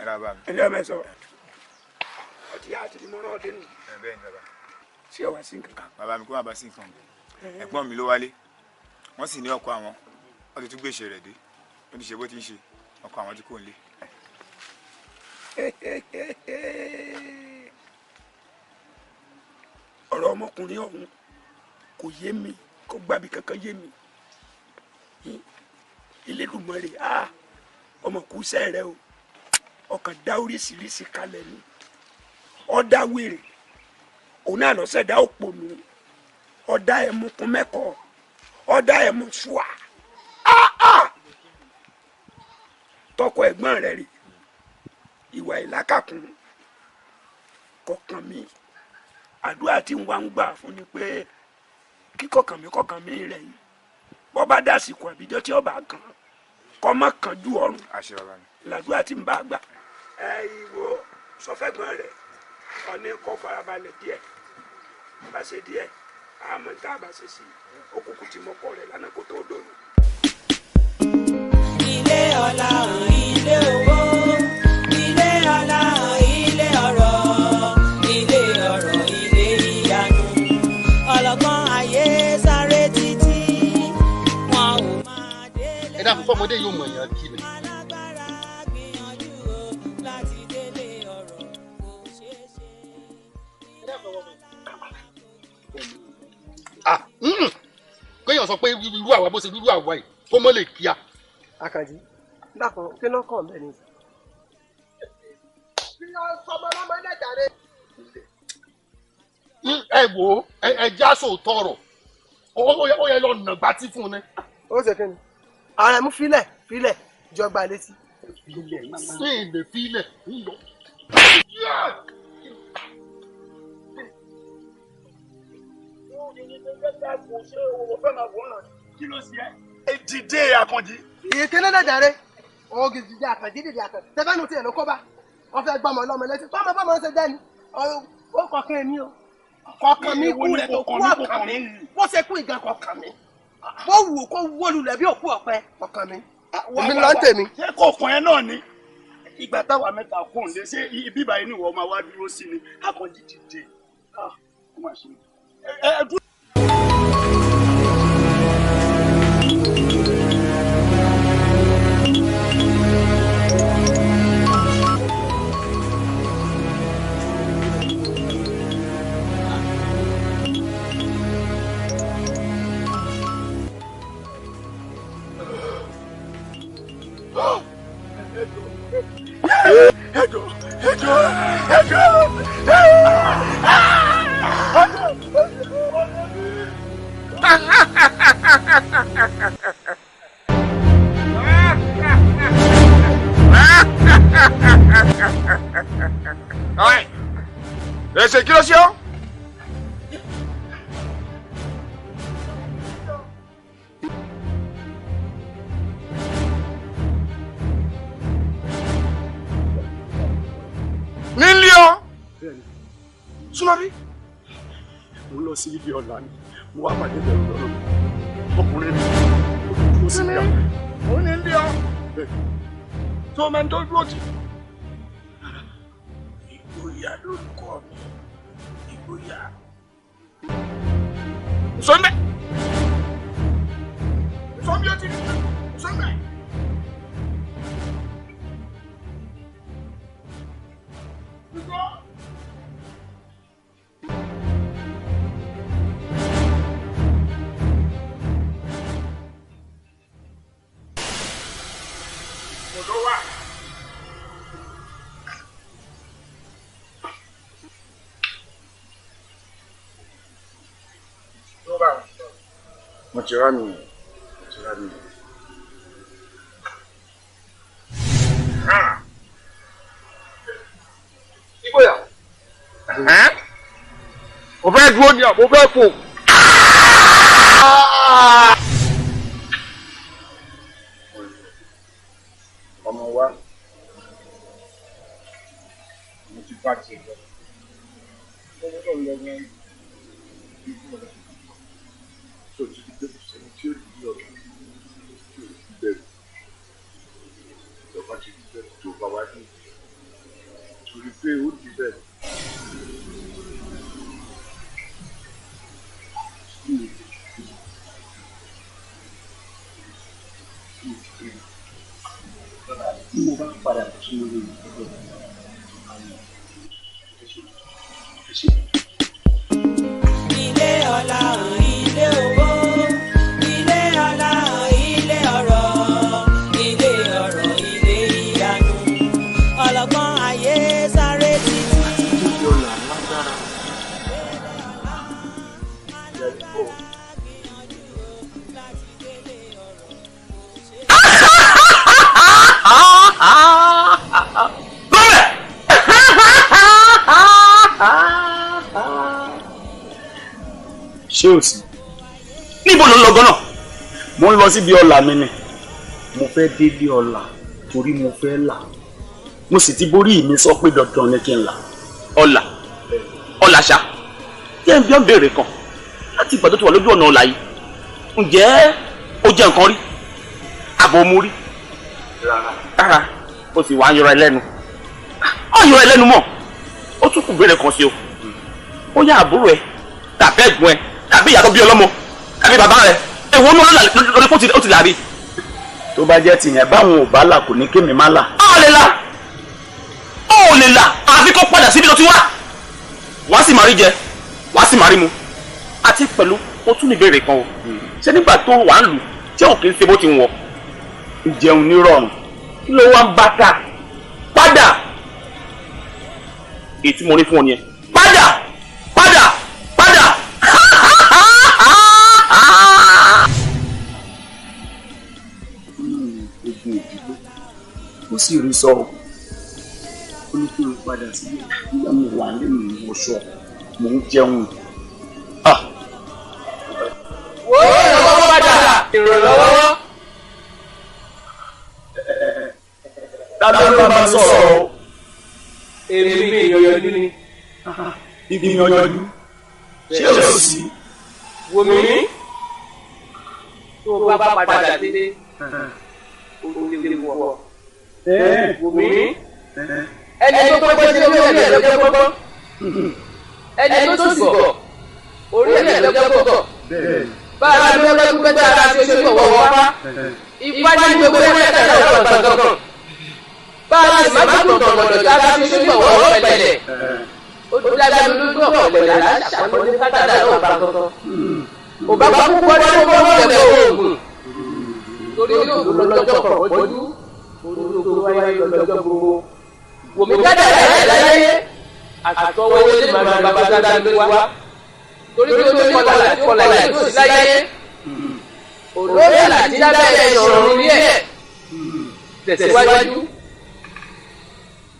ẹ rà bá mi.
ẹ lọ́ọ́ mẹ́sàn-án ọtí àti ìmọ̀ràn ọdẹ nù.
bẹ́ẹ̀ ni bàbá.
ṣé ẹ wá sí nǹkan.
bàbá mi kó má bá sí nǹkan ẹ̀gbọ́n mi ló wálé wọ́n sì ní ọkọ àwọn wọ́n ti tún gbèsè rẹ̀ dé ó ti ṣe bó ti ń ṣe ọkọ àwọn tí kò ń lé.
ọ̀rọ̀ ọmọkùnrin ọ̀hún kò yé mi kò gbàbí kankan yé mi Elédùmarè ọmọkùnrin rẹ o ọkàn dá oríṣiríṣi kalẹ̀ ni ọ̀dà wèrè òun náà lọ́sẹ̀ dá òpònú ọ̀dà ẹ̀mùkún mẹ́kọ̀ọ́ ọ̀dà ẹ̀mù ṣùà tọkọ ẹ̀gbọ́n rẹ̀ rè ìwà ìlàkàkùn kọkàn mi àdúrà tí ń wá ń gbà fún ni pé kíkọkàn mi rẹ̀ yìí bọ́ bá dásìkò àbíjọ́ tí ọba kan kọ́ mọ́ kan ju ọrùn làdúrà tí ń bá gbà. ìwọ sọfẹ́gbọ́n rẹ̀ ọ̀ní kọ́ farabalẹ̀ díẹ̀ bá ṣe díẹ̀ àmọ́ tá a bá ṣe sí òkùnkùn tí mo kọ́ rẹ̀ lánàá kó tó dònù.
ilé ọlá ilé owó ilé ọlá ilé ọrọ̀ ilé ọrọ̀ ilé ìyanu ọlọ́gbọ́n ayé sáré títí wọn ò máa délé.
ẹ dákun fọmọdé yóò mọ èèyàn kí ni. kéèyàn sọ pé irú àwa bó ṣe irú àwa yìí kó mọ́ lè kíá.
Àkànjí dákun kí ló kàn bẹ́ẹ̀ ni.
ẹ wò ó ẹ já sóòótọ́ ọ̀rọ̀ ó yẹ lọ nà gbàtí fún un ni.
ó ṣe kí ni. ààrẹ mú filẹ̀ jọgbà létí.
ṣé ilé filẹ̀ ń lọ.
kí ló ṣe ẹ́ dìde Àkànjí.
ìyèkéné náà jàre òun kì í dìde Àkànjí dìde Àkànjí tẹ́fẹ́nu tiẹ̀ ló kó bá wọ́n fẹ́ gbọ́mọ ọlọ́mọ létí tọ́mọ bọ́mọ ṣe jẹ́ ni ó kọ̀ọ̀kan mi o kọ̀ọ̀kan mi kú rẹ̀ tó kú ọ̀kan mi bó ṣe kú ìgbà kọ̀ọ̀kan mi bó wù kó wólulẹ̀ bí òkú ọ̀pẹ ọ̀kan mi èmi ló ń tèmi.
ṣé kọ̀ọ̀kan ẹ náà ni ìgbà táwa mẹ́ta kò ń lé ṣé ibi báyìí ni ìwọ máa wá dúró sí ni Àkànjí dìde ó máa ṣe
Ese kí ló ṣe ọ́? Nílé ọ́? Súnmọ́bí?
mo lọ sí ibi ọ̀la ni mo wá pàdé bẹ̀rù lọ́rọ̀ ọkùnrin mi ó sì yá.
Ó ní nílé ọ́? Tó o máa ń tó dúró tì.
Ìgboyà lórúkọ mi. Ìgboyà.
Sọ́mbẹ́. Sọ́mbí ó ti rí. Sọ́mbẹ́.
Mo ti rá mi.
Ìgboyà. Mo fẹ́ dúró ní àbò fẹ́ fò.
Ọmọ wa mo ti bá tiẹ̀ lọ. Mo gbọ́dọ̀ lọ ní ìgbìmọ̀ rẹ̀. Tó ti di pé kò sẹ́ni tí ó di ọ̀rọ̀ tí ò ní bẹ̀rù. Ìjọba ti di bẹ̀rù tó bá wá ní. Torí pé ó di bẹ̀rù. Tí mo bá padà sí orí ìgbẹ́
ilé ọlá ilé owó ilé ọlá ilé ọrọ̀ ilé ọrọ̀ ilé ìyanu ọlọ́gbọ́n ayé sáré títí.
ṣé o sí níbo ló ń lọ gan-an? Mo ń lọ síbi ọ̀la mi ni mo fẹ́ délé ọ̀la torí mo fẹ́ là mo sì ti borí mi sọ pé dandan ni kí n là ọ̀la ṣá jẹ́ ń bí ọ́n béèrè kan láti ìgbà tó ti wà lójú ọ̀nà ọ̀la yìí ǹjẹ́ ó jẹ́ nǹkan rí àbọ̀ mu rí rárá ó sì wá ń yọra ẹlẹ́nu mọ́ ó tún kù béèrè kan sí o ó yá àbúrò ẹ tàbí ẹ̀gbọ́n ẹ tàbí ìyá tó bí ọlọ́mọ tàbí bàbá rẹ èwo ní lórí kó ti là rí. tó bá jẹ́ tìyẹn báwọn ò bá là kò ní kémi má là. ó lè là àfi kó padà síbi tó ti wá wàá sì máa rí jẹ wàá sì máa rí mu àti pẹ̀lú ó tún ní ìbéèrè kan o ṣé nígbà tó wà ń lù tí òun kì í ṣe bó ti ń wọ ìjẹun ní rọrùn kí ló wá ń bá ká padà èyí tí mo rí fún ọ nìyẹn padà.
sì rí sọ ó ní kí n padà sílé nígbà mi wà lẹ́nu ìwọṣọ mò ń jẹun.
wo ìrànlọ́wọ́ padà ìrànlọ́wọ́.
dábẹ́ ló bá sọ̀rọ̀.
èmi ìyọ̀yọ̀dú ni.
ibi ìyọ̀yọ̀dú ṣé o sì.
wò mí tó bá padà délé o lè wọ̀ wò mí ẹni tó pẹ́ sí orí ẹ̀ lọ́jọ́ gbọ́gbọ́ ẹni tó sì bọ̀ orí ẹ̀ lọ́jọ́ gbọ́gbọ́ bá a bá lọ́jọ́ gbọ́gbọ́ tá a bá ṣe ojú ọ̀wọ́ wá ipá ní gbogbo ẹ̀ tẹ̀lé ọ̀rọ̀ gbọ̀ngàn bá a sì má gbọ́dọ̀ gbọ̀ngàn tá a bá ṣe ojú ọ̀wọ́ pẹ̀lẹ̀ ó dábẹ́ lójú ọ̀pẹ̀lẹ̀ aláṣàkọ́ni kátàdá náà bá gbọ́ngàn ò bá bá púpọ̀ ní gbogbo ọ̀pẹ̀lẹ̀ oògùn torí olóògùn lọ́jọ́ kọ̀ọ̀pọ̀jú olóògùn wáyé lọ́jọ́ gbogbo wòmí dáadáa láyé láyé àtọwọ́ ilé màmá bàbá dáadáa ló wá torí pé olórí kọlà yìí tó sí láyé olórí àti dáadáa yẹn sọ̀rọ̀ ní ẹ̀ tẹ̀síwájú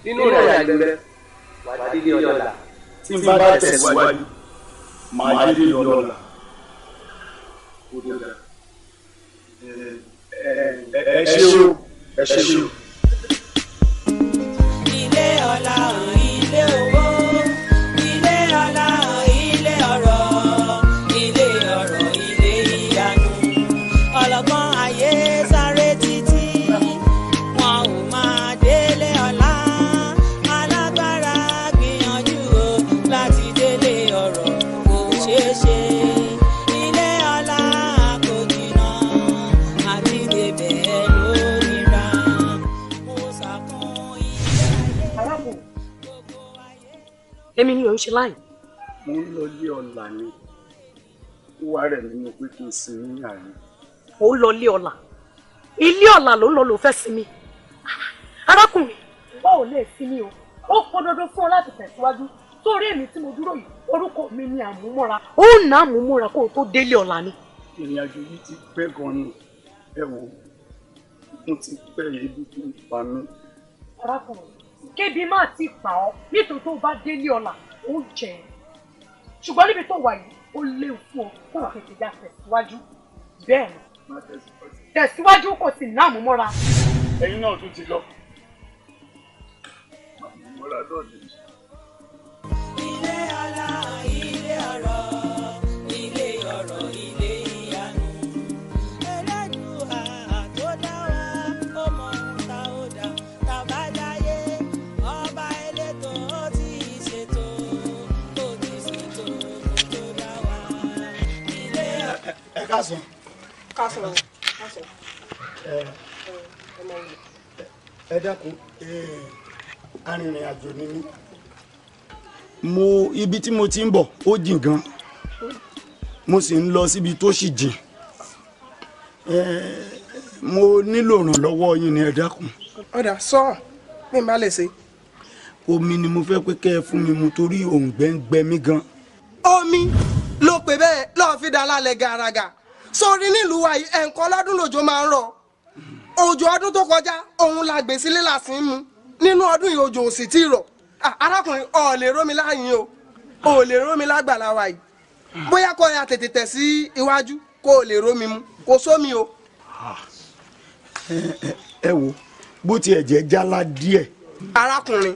nínú rẹ̀ àgbẹ̀rẹ̀ wà á dídí ọlọ́la.
tí n bá tẹ̀síwájú màá dídí ọlọ́la. ẹ ṣé o ẹ ṣé o.
ilé ọlá ilé owó ilé ọlá ilé ọrọ̀ ilé ọrọ̀ ilé ìyanu ọlọ́gbọ́n ayé sáré títí wọn ò máa délé ọlá alágbára gbìyànjú o láti délé ọrọ̀ kò ṣeé ṣe ilé ọlá kò jìnnà àti débẹ̀ lónìí mo sàkún
èmi ni ò ń ṣe láì.
mo ń lọ lé ọ̀la ni wíwá rẹ̀ nínú pé kí n sinmi àárín.
ò ń lọ lé ọ̀la ilé ọ̀la ló ń lọ lò fẹ́ sinmi. arákùnrin báwo lè sinmi o ó pọn dandan fún ọ láti tẹ̀síwájú sórí èmi tí mo dúró yìí orúkọ mi ni àmúmọ́ra ó nà àmúmọ́ra kó o tó délé ọ̀la ni.
ìrìn àjò yìí ti pẹ́ gan-an ni ẹ wò mo ti pẹ́ ebi tó ń pa mí.
arákùnrin kébi máa ti pa ọ́ nítorí tó bá délé ọ̀la ó jẹ́ ṣùgbọ́n níbi tó wà yìí ó léwu fún ọ kó o tètè já tẹ̀síwájú bẹ́ẹ̀ ni tẹ̀síwájú kò sì ná àmúmọ́ra.
ẹ̀yin náà tún ti lọ. àmúmọ́ra náà ni.
ilé ọlá ilé ọrọ̀ ilé ọrọ̀ ilé ìyanu Ẹlẹ́dùà tó dá wa ó mọ ohun tá ó dá tàbá dáyé ọba elétò ó ti ṣètò kó tó dá wa ilé.
ẹ káàsán.
káàsán.
ẹ dákun arìnrìn àjò ni mí.
ibi tí mo ti ń bọ̀ ó jìn gan mo sì ń lọ síbi tó sì jìn mo nílò ìrànlọ́wọ́ yín ni ẹ dákun.
ọ̀dà sọ mi má lè ṣe.
omi ni mo fẹ́ pé kẹ́ ẹ fún mi mu torí òǹgbẹ ń gbẹ mí gan.
omi ló pè bẹ́ẹ̀ lọ́ọ́ fi dá lálẹ́ gàràgà sórí nílùú wa yìí ẹ̀ǹkan lọ́dún lòjò máa ń rọ̀ òjò ọdún tó kọjá òun la gbé sílé làsì ń mu nínú ọdún yìí òjò ò sì tí ì rọ̀ arákùnrin ò lè rómi láyìn o ò lè rómi lágbàlá wa yìí bóyá kó ya tètè tẹ̀ sí iwájú kó o lè rómi mu kò sómi o.
ẹ wo bó tiẹ̀ jẹ́ jálá díẹ̀.
arákùnrin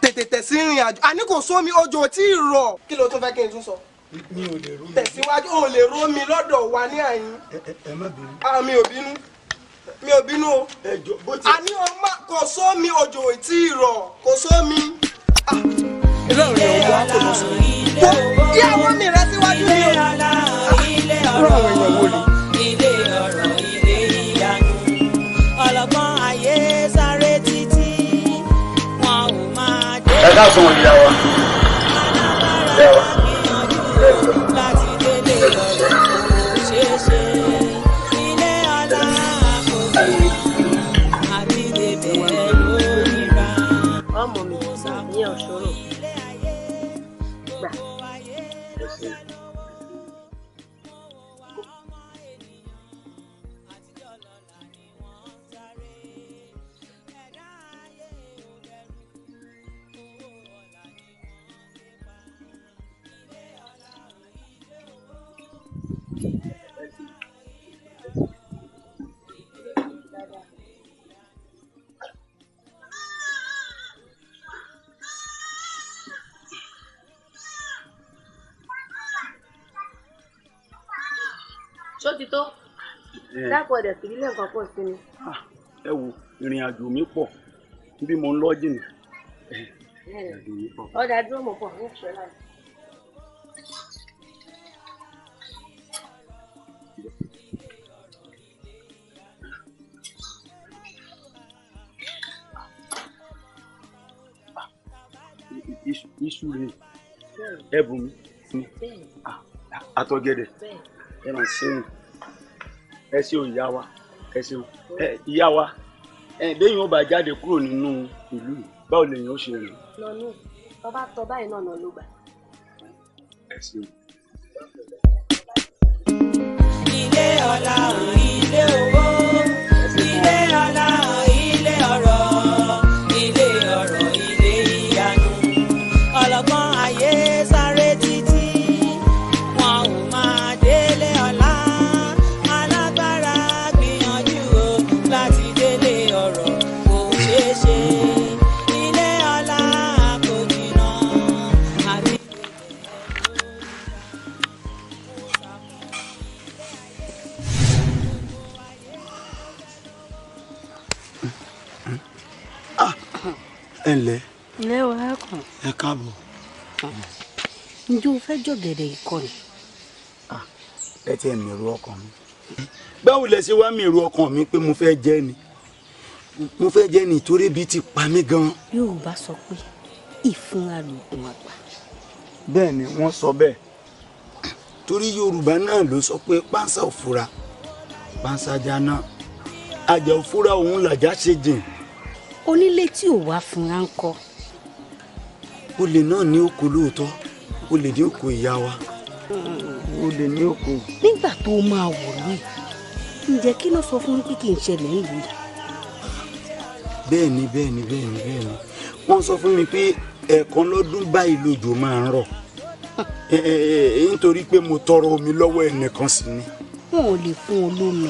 tètè tẹ̀ sí ìrìn àjò àní kò sómi òjò ò tí ì rọ̀ kí ló tún fẹ́ kí n tún sọ.
mi ò lè rómi.
tẹ̀síwájú ò lè rómi lọ́dọ̀ wa ní àyín.
ẹ má bínú.
mi ò bínú mi ò bínú o. àní ọmọ kò sómi òjò ò tí ì rọ̀ kò sómi. ilé ọ̀rẹ́ wa kò lọ sí. kí àwọn mi rẹ síwájú mi o.
ilé ọ̀rọ̀ ilé ọ̀rọ̀ ilé ìyanu ọlọ́gbọ́n ayé sáré títí wọn ò máa dé.
ẹ káàsán ìyá wa.
láti délé ọ̀rọ̀ kò ṣeé ṣe ilé ọlá kò ní àti débẹ̀ lórí ra.
ọmọ mi ní ọ̀ṣọ́rọ̀ gbà.
ṣó ti tó dápọ̀ ẹ̀dẹ̀ kìí lè nǹkan pọ̀ sí ni.
ẹ wo ìrìn àjò mi pọ̀ bí mo ń lọ jìnnà.
ọ̀dà dúró mọ̀ pọ̀ ní ìṣẹ́ láì.
iṣu rẹ ẹbùn mi àtọ̀gẹ̀dẹ̀ ẹ máa ṣeun ẹ ṣeun ìyá wa ẹ ṣeun ìyá wa béèyàn ó bá jáde kúrò nínú ìlú báwo lèèyàn ó ṣe rìn.
lọ́nù tó bá tọ́ báyìí náà ló gbà.
ẹ ṣeun.
ilé ọlá ilé owó ilé ọlá ilé ọrọ̀ ilé ọrọ̀ ilé ìyanu ọlọ́gbọ́n ayé sáré títí wọn ò máa délé ọlá alágbára gbìyànjú o láti délé ọrọ̀ kò ṣeé ṣe ilé ọlá kò jìnnà àti.
ẹ ǹlẹ́.
ilé wa kàn.
ẹ káàbọ̀.
ǹjẹ́ o fẹ́ jọ̀gẹ̀dẹ̀ ikọ̀ ni.
ẹ ti ẹ̀ mèrò ọkàn mi. báwo lẹ ṣe wá mèrò ọkàn mi pé mo fẹ́ jẹ́ ni mo fẹ́ jẹ́ ni torí bí ti pa mí gan.
Yorùbá sọ pé ìfúnra lògùn àgbà.
bẹ́ẹ̀ ni wọ́n sọ bẹ́ẹ̀ torí Yorùbá náà ló sọ pé pánsá ò fura pánsá jáná àjà ò fura òun làjà ṣe jìn.
onílé tí ò wá fúnra ń kọ́.
olè náà ní oko lóòótọ́ olè ní oko ìyá wa olè ní oko.
nígbà tó máa wò lóye ǹjẹ́ kí ló sọ fún mi pé kí n ṣẹlẹ̀ nílùú yìí.
bẹ́ẹ̀ni bẹ́ẹ̀ni bẹ́ẹ̀ni bẹ́ẹ̀ni wọ́n sọ fún mi pé ẹ̀ẹ̀kan lọ́dún báyìí lójò máa ń rọ̀ nítorí pé mo tọrọ omi lọ́wọ́ ẹnìkan sí ni.
wọn ò lè fún ọ lómi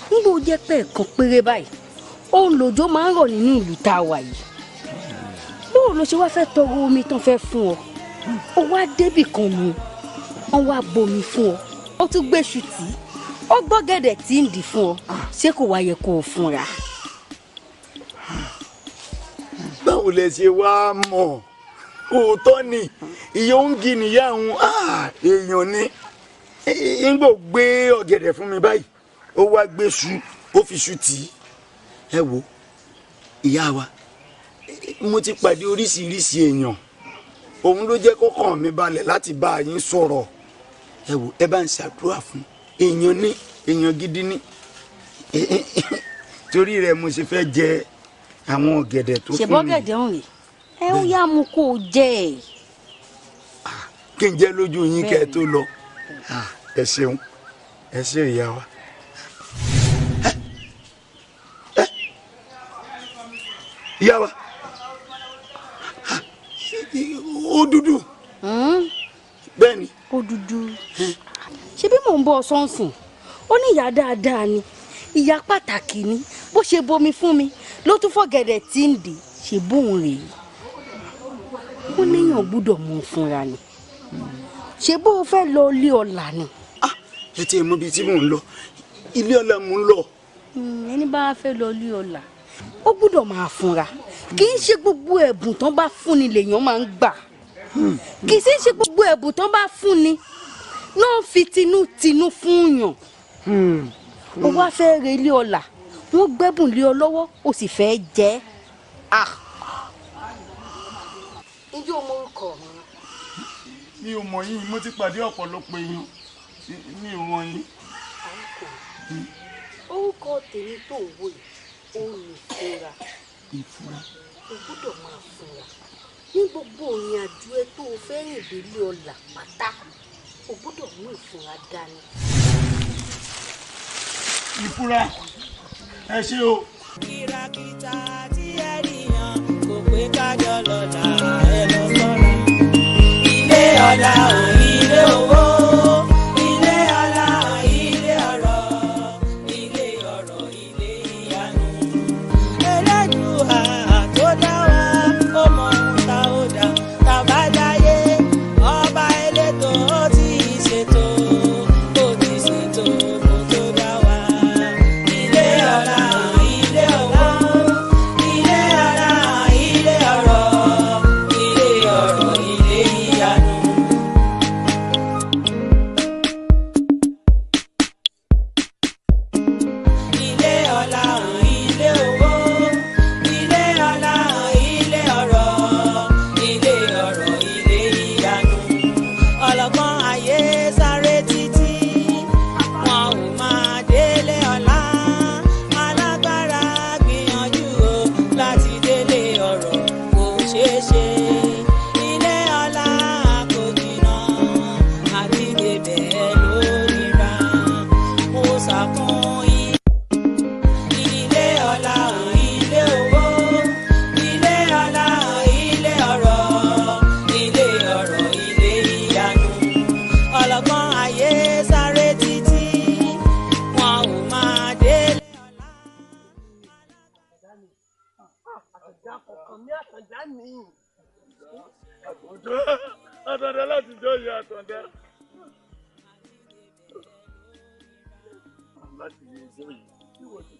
nígbà ó jẹ́ pé ẹ̀ẹ̀kan péré báyìí òun lòjò máa ń rọ̀ nínú ìlú tá a wà yìí. bóun ló ṣe wá fẹ́ tọrọ omi tán fẹ́ fún ọ ó wá débì kan mu wọ́n wá bomi fún ọ ó tún gbéṣu tì í ó gbọ́gẹ̀dẹ̀ tí ń dì fún ọ ṣé kò wá yẹ kó o fúnra.
báwo lẹ ṣe wá mọ̀ òótọ́ ni ìyá oúnjẹ nìyá àwọn èèyàn ni nígbà gbé ọ̀gẹ̀dẹ̀ fún mi báyìí ó wá gbéṣu ó fi ṣu tì í. ẹ wo ìyá wa mo ti pàdé oríṣiríṣi èèyàn òun ló jẹ́ kó kàn mí balẹ̀ láti bá a yín sọ̀rọ̀ ẹ wo ẹ bá ń ṣàdúrà fún èèyàn ní èèyàn gidi ní torí rẹ̀ mo ṣe fẹ́ jẹ àwọn ọ̀gẹ̀dẹ̀ tó fún mi.
ṣe bọ́gẹ̀dẹ̀ ọ̀hún ẹ ó yá mu kó o jẹ ẹ.
kí n jẹ lójú yín kẹ́ ẹ tó lọ ẹ ṣeun ẹ ṣe ìyá wa. ìyá wa ó dúdú. bẹ́ẹ̀ ni.
ó dúdú. ṣé bí mò ń bọ sọ́ọ̀sìn ó ní ìyá dáadáa ni ìyá pàtàkì ni bó ṣe bomi fún mi ló tún fọ̀gẹ̀dẹ̀ tí ń dì ṣe bóun rèé ó léèyàn gbúdọ̀ mú un fúnra ni ṣé bó o fẹ́ lọ ilé ọlà ni.
ẹ ti mọ ibi tí mò ń lọ ilé ọlà mò ń lọ.
ẹni bá fẹ́ lọ ilé ọlà ó gbúdọ̀ máa fúnra kì í ṣe gbogbo ẹ̀bùn tán bá fúnni lèèyàn máa ń gbà kì í ṣe gbogbo ẹ̀bùn tán bá fúnni náà fi tinútinú fún yàn ó wá fẹ́ re ilé ọlà wọ́n gbẹ́bùn lé ọ lọ́wọ́ ó sì fẹ́ jẹ́ ǹjẹ́ o mọ orúkọ mi.
mi ò mọ̀ yín mo ti pàdé ọ̀pọ̀lọpọ̀ èèyàn mi ò mọ̀ yín.
orúkọ tèmi tó wò yìí ó ní ìfura.
ìfura.
o gbọ́dọ̀ máa fura ní gbogbo òyìn àjò ẹ tó o fẹ́ rìn délé ọlà pátá o gbọ́dọ̀ mú ìfura dání.
ìfura ẹ ṣé o.
kìràkìtà tí ẹ nìyàn kò pé kájọ lọ́la ẹ lọ sọ́ra ilé ọlá ò ilé owó ilé ọlá
Àtàndá láti jọ ìyá Àtàndá. Láti yẹ ìjọ yìí kí wọ́n ti.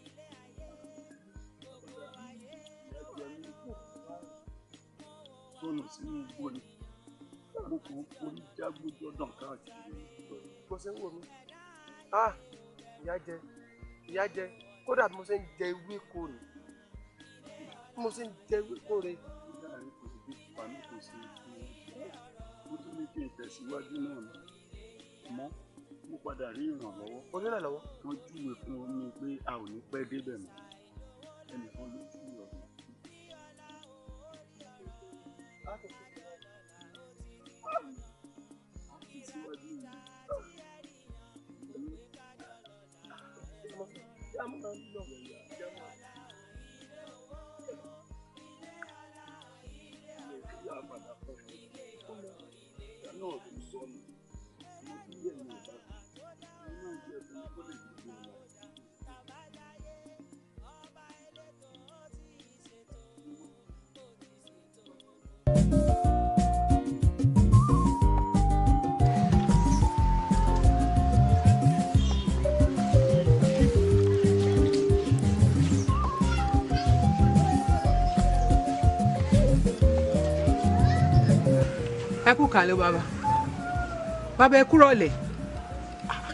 Sọnù sínú igbó ni. Mo kàn ń forí jágbójọ́ dàn káàkiri.
Bó ṣe ń wò mí. Ìyá jẹ kódà bí mo ṣe ń jẹ ewéko rè. Bí mo ṣe ń jẹ ewéko rè.
Láàárín kò sí bí ìpamọ́ kò sí mo tún ní kí n tẹ̀síwájú náà ni. Àmọ́ mo padà rí ìrànlọ́wọ́.
Onírànlọ́wọ́.
Wọ́n júwe fún mi pé a ò ní pẹ́ débẹ̀ mọ́. Ẹnìkan ló tú ọ̀rọ̀.
Ẹ kú kàlẹ́ bàbá. Bàbá ẹ kúrò lẹ̀.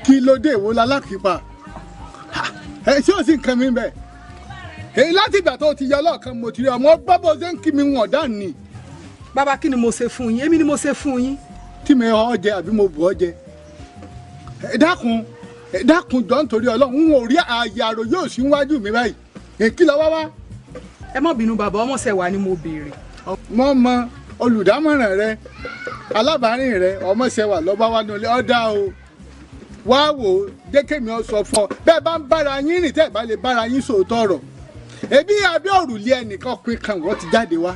Kí ló dé ìwò lálákìípa? Ẹ ṣé ò sí nǹkan mi bẹ́ẹ̀? Èyí láti ìgbà tó ti yọ ọlọ́ọ̀kan mo ti rí ọmọ bábọ̀ ṣe ń kí mi wọ̀n dání ni.
Bàbá kí ni mo ṣe fún yín? Èmi ni mo ṣe fún yín.
Tí mi ọ jẹ àbí mo bù ọ jẹ. Ẹ dákun jọ nítorí Ọlọ́run n ò rí ààyè àrò yóò sí wájú mi báyìí. Èkí lọ wá wá.
Ẹ má bínú bàbá, ọmọ ṣẹ̀ wá ni mo béèrè.
Mo mọ olùdámọ̀ràn rẹ alábàárìn rẹ ọmọọṣẹwà lọba wa nílé ọdá o wá wò ó dékèmí ọ sọ fún ọ bẹ́ẹ̀ bá ń bára yín rìn tẹ́ ẹ bá lè bára yín sòótọ́ ọ̀rọ̀ ebi abẹ́ òrùlé ẹnìkan pín kan wọ́n ti jáde wá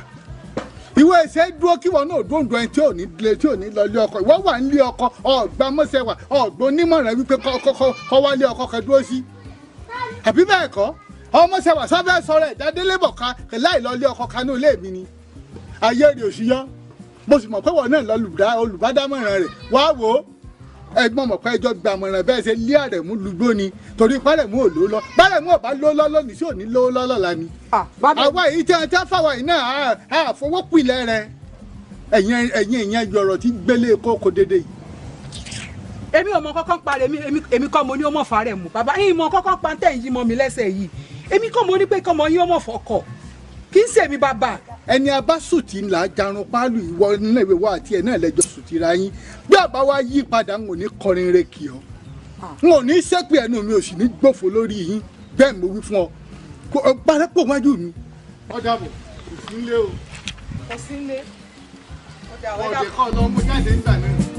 ìwé ẹsẹ̀ dúró kí wọn náà dóńdó ẹni tí ò ní lọ lé ọkọ ìwọ wà nílé ọkọ ọgbà mọṣẹwà ọgbà onímọ̀ràn wípé kọ́ wá lé ọkọ kan dúró sí àbí bẹ́ẹ̀ kọ́ ọmọọṣẹwà sábẹ́ sọ̀rọ̀ ìdádélébọ̀ ká láì lọ lé ọkọ kanú ilé mi ni ayé rè òṣìyọ́ mo sì mọ̀ pé wọn náà lọ olùbádámọ̀ràn rẹ̀ wá wò ó ẹ̀gbọ́n mọ̀ pé ẹjọ́ gba àmọ̀ràn bẹ́ẹ̀ ṣe lé Àrẹ̀mú lùgbó ni torí párẹ̀mú ò ló lọ párẹ̀mú ò bá ló lọ lónìí sí òní ló lọ lọ́la ni. àwa yìí tí wọ́n ti fáwọn yìí náà àfọwọ́pìlẹ̀ rẹ̀ ẹ̀yìn yọ̀rọ̀ tí gbélé kókó dédé yìí.
èmi ò mọ kọ́kọ́ pa èmi kọ́ mo ní ọmọ fàárẹ̀mú bàbá yìí mọ kọ́kọ́ pa tẹ̀ yìí mọ mi lẹ́sẹ̀ yìí èmi kọ́ mo ní pé kọ́mọ yín ọmọ fọkọ̀ kì í ṣèmi bàbá.
ẹni abásùtì ńlá jarun pálù ìwọ náà ìwé wa àti ẹ náà lẹjọ sùtìra yín bí àbá wa yí padà ń ò ní kọrin rẹ kì ọ n ò ní sẹ́pẹ̀ ẹnu mi ò sì ní gbòfò lórí yín bẹ́ẹ̀ mo wí fún ọ kó parẹ́pọ̀ wájú mi. ọ̀dà bò kò sí nílé o.
kò sí nílé.
ọ̀dẹ̀ kọ́ lọ mú jáde nígbà náà.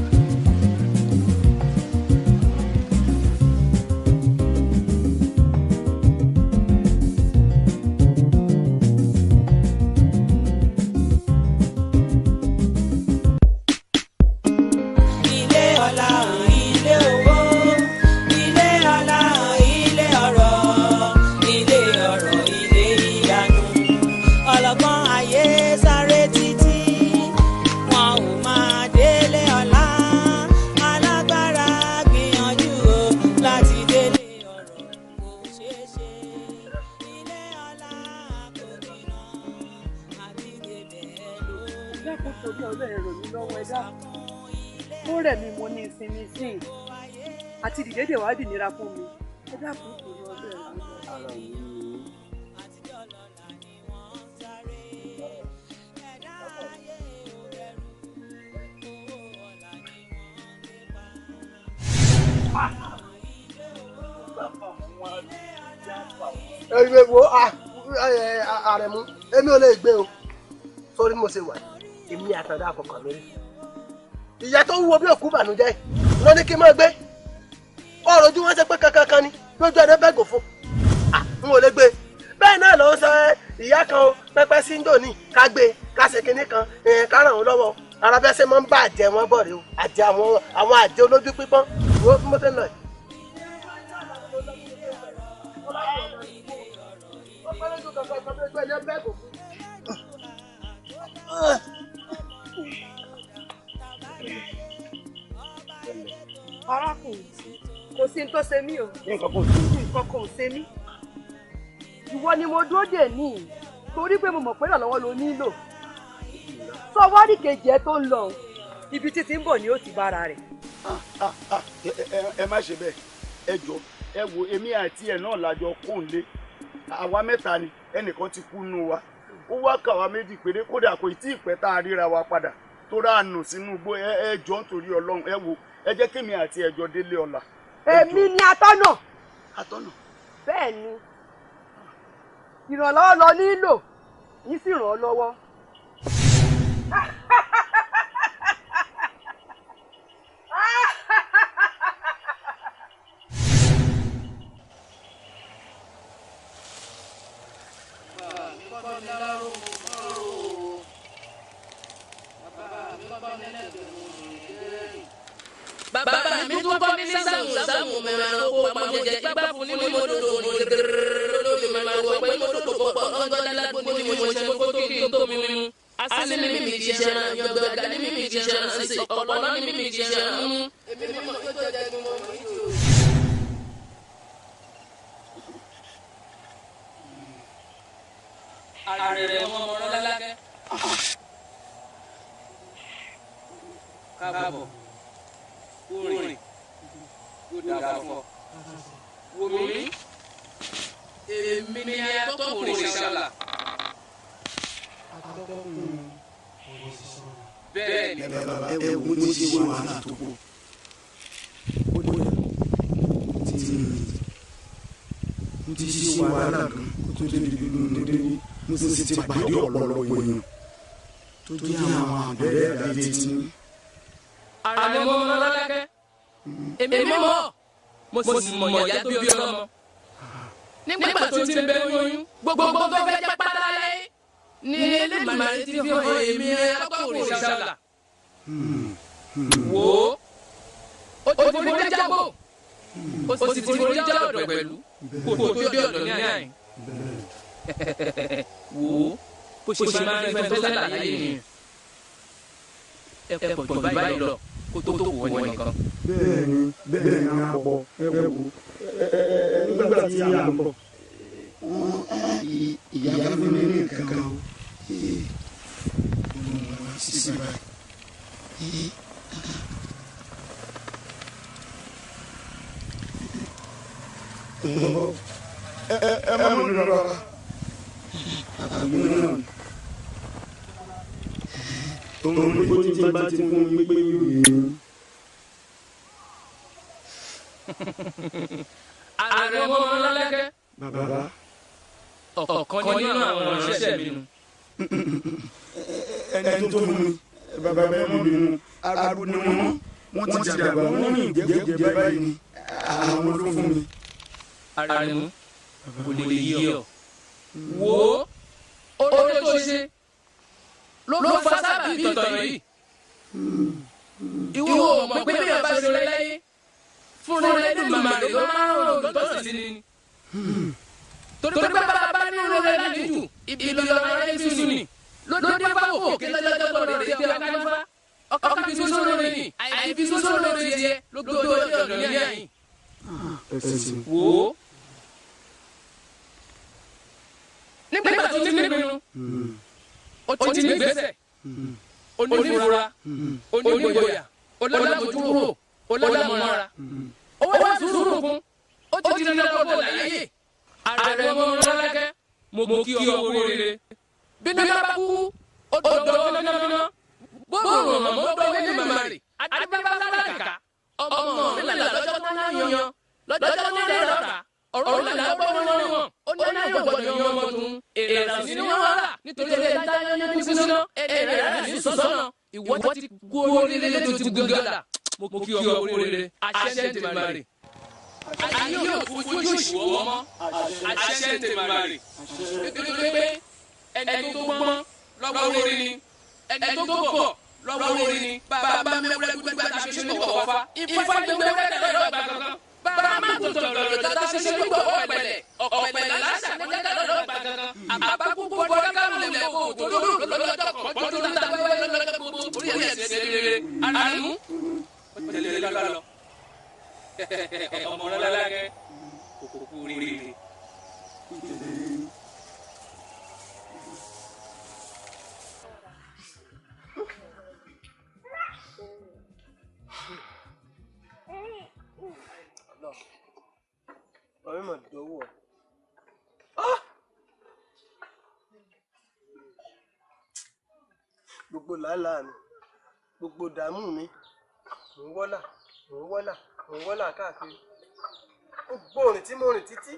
ó rẹ̀ mi mo ní ìsinmi sí i àti dìdédè wá dì nira fún mi ẹ dákun torí ọdún ẹ̀ lọ́wọ́.
wo Àrẹ̀mú èmi ò lè gbé o sórí mo ṣe wà èmi Àtàndá àkọ́kọ́ mi rí ìyá tó ń wo bí òkú bànújẹ́ ló ní kí n máa gbé ọ̀rọ̀ ojú wọn ṣe pé kankan ni lójú ẹni bẹ́ẹ̀ gò fún n ò lè gbé bẹ́ẹ̀ náà ló ń sọ ìyá kan pẹ́pẹ́ sí ń dò ní ká gbé ká ṣe kinní kan ká ràn wọ́n lọ́wọ́ ara bẹ́ẹ̀ ṣe máa ń bá àjẹ wọn bọ̀ rè o àjẹ àwọn àjẹ olójú pípọ́n wo bí mo ṣe ń lọ yìí.
arákùnrin kò sí ní tó ṣe mí o.
nǹkan kò sí.
nǹkan kò ṣe mí. ìwọ ni mo dúró dè ní torí pé mo mọ̀ pé ìrànlọ́wọ́ ló nílò. sọ wárí kejì ẹ tó ń lọ ibi títí ń bọ̀ ni ó ti bára rẹ̀.
ẹ má ṣe bẹ́ẹ̀ ẹ jọ ẹ wo èmi àti ẹ̀ náà lájọ kóńlé àwa mẹ́ta ni ẹnìkan ti kú nù wa ó wá kà wá méjì péré kódà kò tí ì pẹ́ tá a ríra wa padà tó rà nù sínú igbó ẹ jọ nítorí Ọlọ́run ẹ wo ẹ jẹ́ kémi àti ẹjọ́ délé ọ̀la.
èmi ni atọ́nà.
atọ́nà.
bẹ́ẹ̀ ni ìrànlọ́wọ́ lọ nílò yín sì ràn ọ́ lọ́wọ́.
bàbá mi tún bọ́ mi ní sàmù mẹ́rin owó pamọ́ jẹjẹ gbàgbà fún ní mo dòdò ní lórí mẹ́rin owó pé mo dòdò pọ̀pọ̀ ọjọ́ dálágbó ní mo ṣe kó tó kí n tó mi mú. así ni mímì ti ṣe ràn yọgbẹ́ ọ̀gá ní mímì ti ṣe ràn sí ọ̀pọ̀lọ́ ní mímì ti ṣe ràn mú. èmi ni mo tó jẹ́ kí mo mú ìjò. àrẹ̀rẹ̀ wọn mọ̀ ọ́n lálákẹ́. káàbọ̀ orin yóò dára fún ọ. wò mí èmi ni atọ́kùnrin ṣàlà. bẹ́ẹ̀ ni
ẹ wo mo ti ṣe wàhálà tó pọ̀ mo ti ṣe wàhálà gan kó tó débi nínú dédé mo sì ti pàdé ọ̀pọ̀lọpọ̀ èèyàn tó jẹ́ àwọn àbẹ̀rẹ̀ àti tí.
àrẹ mọ lọ́lákẹ́ èmi mọ̀ mo sì mọ̀ ìyá tó bí ọlọ́mọ. nígbà tó ti ń bẹ oyún gbogbo tó fẹ́ jẹ́ pátá láyé ni Elédùmarè ti fi hàn èmi atọ́kùnrin ṣàlà. wò ó ti forí jábọ̀ ó sì ti forí já ọ̀dọ̀ pẹ̀lú kò tó dé ọ̀dọ̀ ní àyìn. wò ó bó ṣe máa ń fẹ́ tó ṣàlàyé ni ẹ pọ̀ jù báyìí lọ kó tó wọ nìkan.
bẹ́ẹ̀ ni a bọ̀ ẹ wò nígbà tí a bọ̀ ìyá mi ní kankan o sísè báyìí. ẹ má mú mi rárá àgbẹ̀ náà òun ní bó ti bá ti fún mi pé yóò yé mi.
ààrẹ mọ lọ́lẹ́kẹ́.
bàbá.
ọ̀kan nínú àwọn òṣìṣẹ́ mi nù.
ẹni tó fún mi bàbá bẹ́ẹ̀ mú mi nù arúgbó ni wọ́n ti dàgbà wọ́n rìn jẹ́jẹ́ báyìí ni àwọn ló fún mi.
ààrẹ mú kò lè yí ọ. wo oore tó ṣe ló fa sábà bí ìtàn yìí. ìwọ mọ̀ pé bí ọba ṣe láyé fún Elédùmarè ló máa ń rò tó sì ní. torí pé bàbá ní rere láti jù ibi lọ́rọ̀ rẹ̀ sísú ni lóde bá wò kí lọ́jọ́ gbọ́dọ̀ rẹ̀ fi akáfá ọkọ̀ fi sísú lórí ni àìfi sísú lórí tiẹ̀ ló gbogbo ọ̀dọ̀ ní àyìn. wò ó nígbà tó ti ní pinnu ó ti ní gbèsè onífura onígboyà olólámojúrò olólámọ̀ra ó wá sùúrù kún ó ti ní lọ́kọ̀ láyé. ààrẹ mọ lọ́lákẹ́ mo kí ọ oríire bí ní bá kú ó dọ̀ fínáfíná bóòrò ọ̀nà mo dọ̀ Elédùmarè adébábá lálàkà ọmọ mi là lọ́jọ́ tó náà yan lọ́jọ́ tó ní rẹ̀ rà ọ̀rọ̀ là gbọ́ wọn ó ní náà gbọ́dọ̀ yan ọmọ tún èrè àti ní wọn rà nítorí ẹ̀ dáyọ̀ ní kú sísúná èrè rẹ̀ ní sọ̀sọ́nà ìwọ ti kú oríire tó ti gúgọ́dà mo kí ọ oríire àṣẹ Èdùmàrè. ayé yóò fojú ìṣòwò mọ́ àṣẹ Èdùmàrè. nítorí pé ẹni tó gbọ́n lọ́wọ́ orí ni ẹni tó gọ̀ lọ́wọ́ orí ni bàbá mẹ́wẹ́rẹ́ gbígbá ta ṣe ṣe gbọ̀ fa ifá gbẹ̀wẹ́rẹ́ lọ́dọ̀ gbà kankan bàbá má tó tọ̀rọ̀ tata ṣe ṣe gbọ̀ ọ̀pẹ̀lẹ̀ ọ̀pẹ̀lẹ̀ láṣà ní kẹ́kẹ́ lọ́dọ̀ gbà kankan àbákú bọ́ káwọn lè kó tó lọ́dọ̀ kọ́ tó ta wẹ́wẹ́ lọ́dọ̀ gbogbo orí ẹ̀ ṣe rere àrùn tẹ̀lé lọ́lọ́ ọmọ Ọlálákẹ́ kòkòkò rere.
ọ̀rẹ́ mà dọ́wọ́ gbogbo làálàá mi gbogbo dààmú mi mò ń wọ́là káàkiri gbogbo òrìn tí mo rìn títí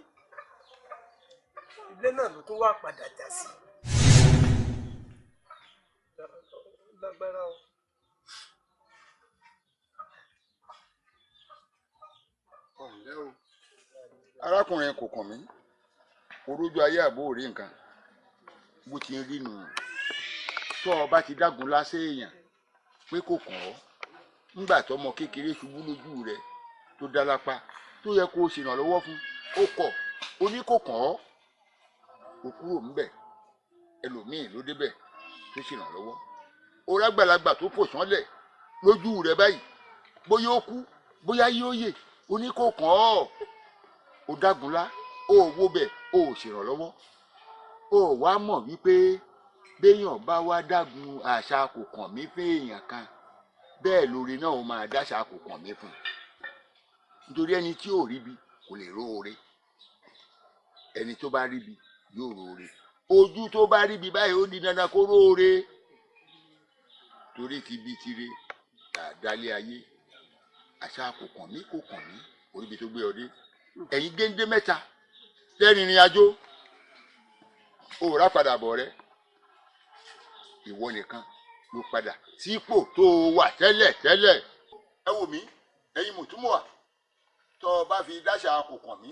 ilé náà ló tún wá padà já sí lágbára o.
ọ̀nlẹ́ o arákùnrin kò kàn mí orójú ayé àbó rí nǹkan bó ti ń rí nù tó o bá ti dágun lásẹ̀ èèyàn pé kò kàn ọ́ nígbà tọmọ kékeré ṣubú lójú rẹ tó dá lápá tó yẹ kó o ṣèrànlọ́wọ́ fún ó kọ̀ ó ní kò kàn ọ́ ó kúrò ńbẹ̀ ẹlòmíì ló débẹ̀ tó ṣèrànlọ́wọ́ ó rágbàlagbà tó fò sánlẹ̀ lójú rẹ báyìí bóyá ó kú bóyá yóò yè ó ní kò kàn ọ́ ó dágunlá ó wó bẹ̀ ó ṣèrànlọ́wọ́ ó wá mọ̀ wípé béèyàn bá wá dágun àṣà kò kàn mí fún èèyàn kan bẹ́ẹ̀ lórí náà ó máa dáṣà kò kàn mí fún nítorí ẹni tí ò ríbi kò lè róore ẹni tó bá ríbi yóò róore ojú tó bá ríbi báyìí ó di dandan kó róore torí ti bí tire àdálé ayé àṣà kò kàn mí oríbi tó gbé ọdẹ ẹ̀yin géńdé mẹ́ta lẹ́rìn ìrìn àjò òòrá padà bọ̀ rẹ ìwọ nìkan ló padà sípò tó wà tẹ́lẹ̀ ẹ wò mí ẹ̀yin mùtúmùwà tó o bá fi dáṣà kò kàn mí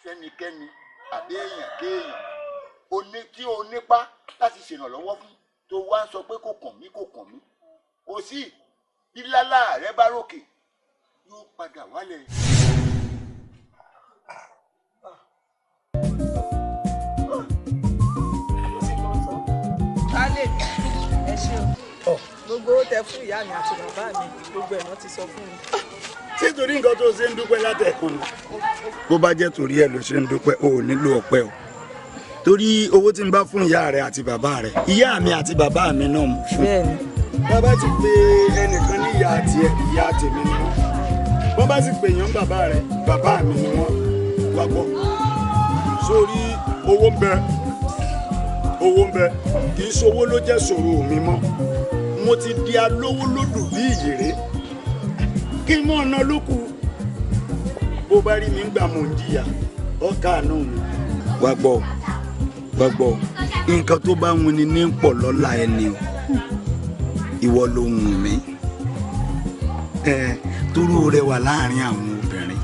fẹ́nikẹ́ni àbí èèyàn kéèyàn tí o nípa láti ṣèrànlọ́wọ́ fún tó wá ń sọ pé kò kàn mí kò sí bí lálá rẹ bá ròkè yóò padà wálẹ̀.
Kálẹ̀ ẹ ṣé o gbogbo ó tẹ fún ìyá mi àti bàbá mi gbogbo ẹ̀ náà ti sọ fún mi.
ṣé torí nǹkan tó ṣe ń dúpẹ́ látẹ̀kùn ni. bó bá jẹ́ torí ẹ̀ ló ṣe ń dúpẹ́ o ò nílò ọpẹ́ o torí owó tí n bá fún ìyá rẹ àti bàbá rẹ ìyá mi àti bàbá mi náà mú fún.
bẹ́ẹ̀ni.
bàbá ti pè ẹnìkan ní ìyá tiẹ̀ ìyá tèmi ni wọ́n bọ́n bá sì pè yàn bàbá rẹ bàbá mi ni wọ́n wá bọ̀ sórí owó ń bẹ kì í ṣowó ló jẹ́ ṣòro mi mọ́ mo ti di alówó lódù bí ìyèrè kí n mọ̀ ọ̀nà lókù bó bá rí mi ń gbà mò ń jìyà ọ̀ka àánú mi. wá gbọ́ nǹkan tó bá wù ni ní pọ̀ lọ́la ẹni o ìwọ ló wù mí torú rẹ wà láàrin àwọn obìnrin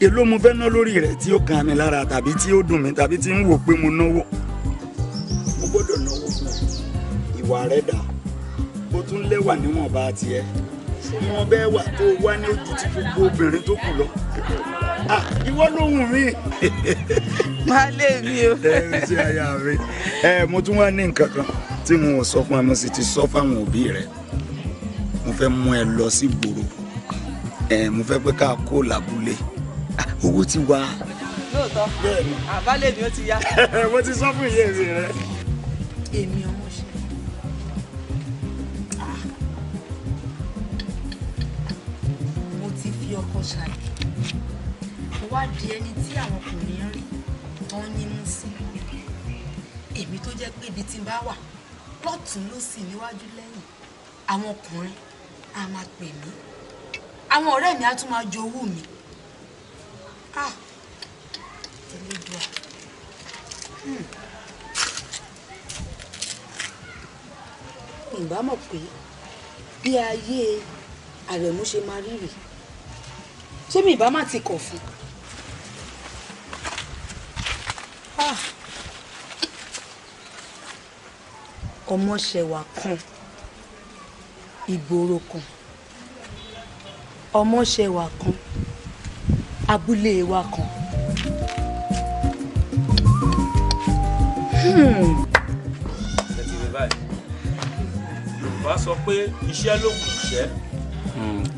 èló mo fẹ́ ná lórí rẹ̀ tí ó kan mi lára tàbí tí ó dùn mí tàbí tí ń wò pé mo náwó mo gbọ́dọ̀ náwó fún ìwà rẹ̀ dà ó tún lẹ́wà níwọ̀nba tiẹ̀ wọn bẹ́ẹ̀ wà tó wá ní ojú tí gbogbo obìnrin tó kù lọ ìwọ ló wù mí.
baálé mi o.
ẹ ṣe aya mi mo tún wá ní nǹkan kan tí mo sọ fún ẹ mo sì ti sọ fáwọn òbí rẹ mo fẹ́ mú ẹ lọ sí ìgboro mo fẹ́ pé ká kó làbúlé owó ti wá.
lóòótọ́ àbálẹ̀ mi ó ti yá.
mo ti sọ fún ìyá mi rẹ.
èmi ọmọ ṣe mo ti fi ọkọ ṣàlẹ̀ mo wá di ẹni tí àwọn ọkùnrin ń rí tán yínú sí èmi tó jẹ́ pé ibi tí n bá wà lọ́tún lósì níwájú lẹ́yìn àwọn ọkùnrin á máa pè mí àwọn ọ̀rẹ́ mi á tún máa jowú mi Elédùà ìbá mọ̀ pé bí ayé Àrẹ̀mú ṣe máa rí rèé ṣé mi ìbá má ti kọ̀ fún ọmọṣẹ̀wà kan ìgboro kan ọmọṣẹ̀wà kan abúlé wa kan.
Yorùbá sọ pé iṣẹ́ lògùn ìṣẹ́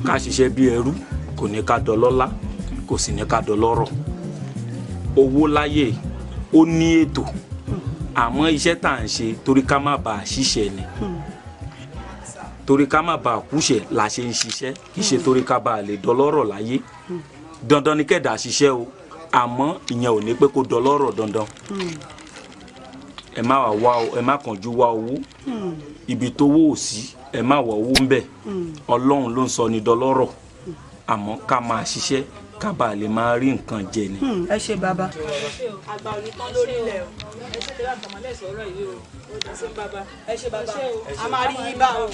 ká ṣiṣẹ́ bí ẹrú kò ní ká dọlọ́lá kò sì ní ká dọlọ́rọ̀ owó láyé ó ní ètò àmọ́ iṣẹ́ tá à ń ṣe torí ká má bàa ṣiṣẹ́ ni torí ká má bàa kúṣẹ̀ la ṣe ń ṣiṣẹ́ kì í ṣe torí ká bàa lè dọlọ́rọ̀ láyé dandan ni kẹ́dà ṣiṣẹ́ o àmọ́ ìyẹn ò ní pé kó dọlọ́rọ̀ dandan ẹ má kánjú wá owó ibi tó wó sí ẹ má wọ owó ń bẹ Ọlọ́run ló ń sọ ní dọlọ́rọ̀ àmọ́ ká máa ṣiṣẹ́ ká bàa lè máa rí nǹkan jẹ ni.
ẹ ṣe bàbá.
àgbà ò ní tán lórí ilẹ̀ o ẹ ṣe tẹ́lẹ̀ àtàmọ́lẹ̀ sọ̀rọ̀ yìí o ó dá sí bàbá ẹ ṣe bàbá a máa rí yín bá o.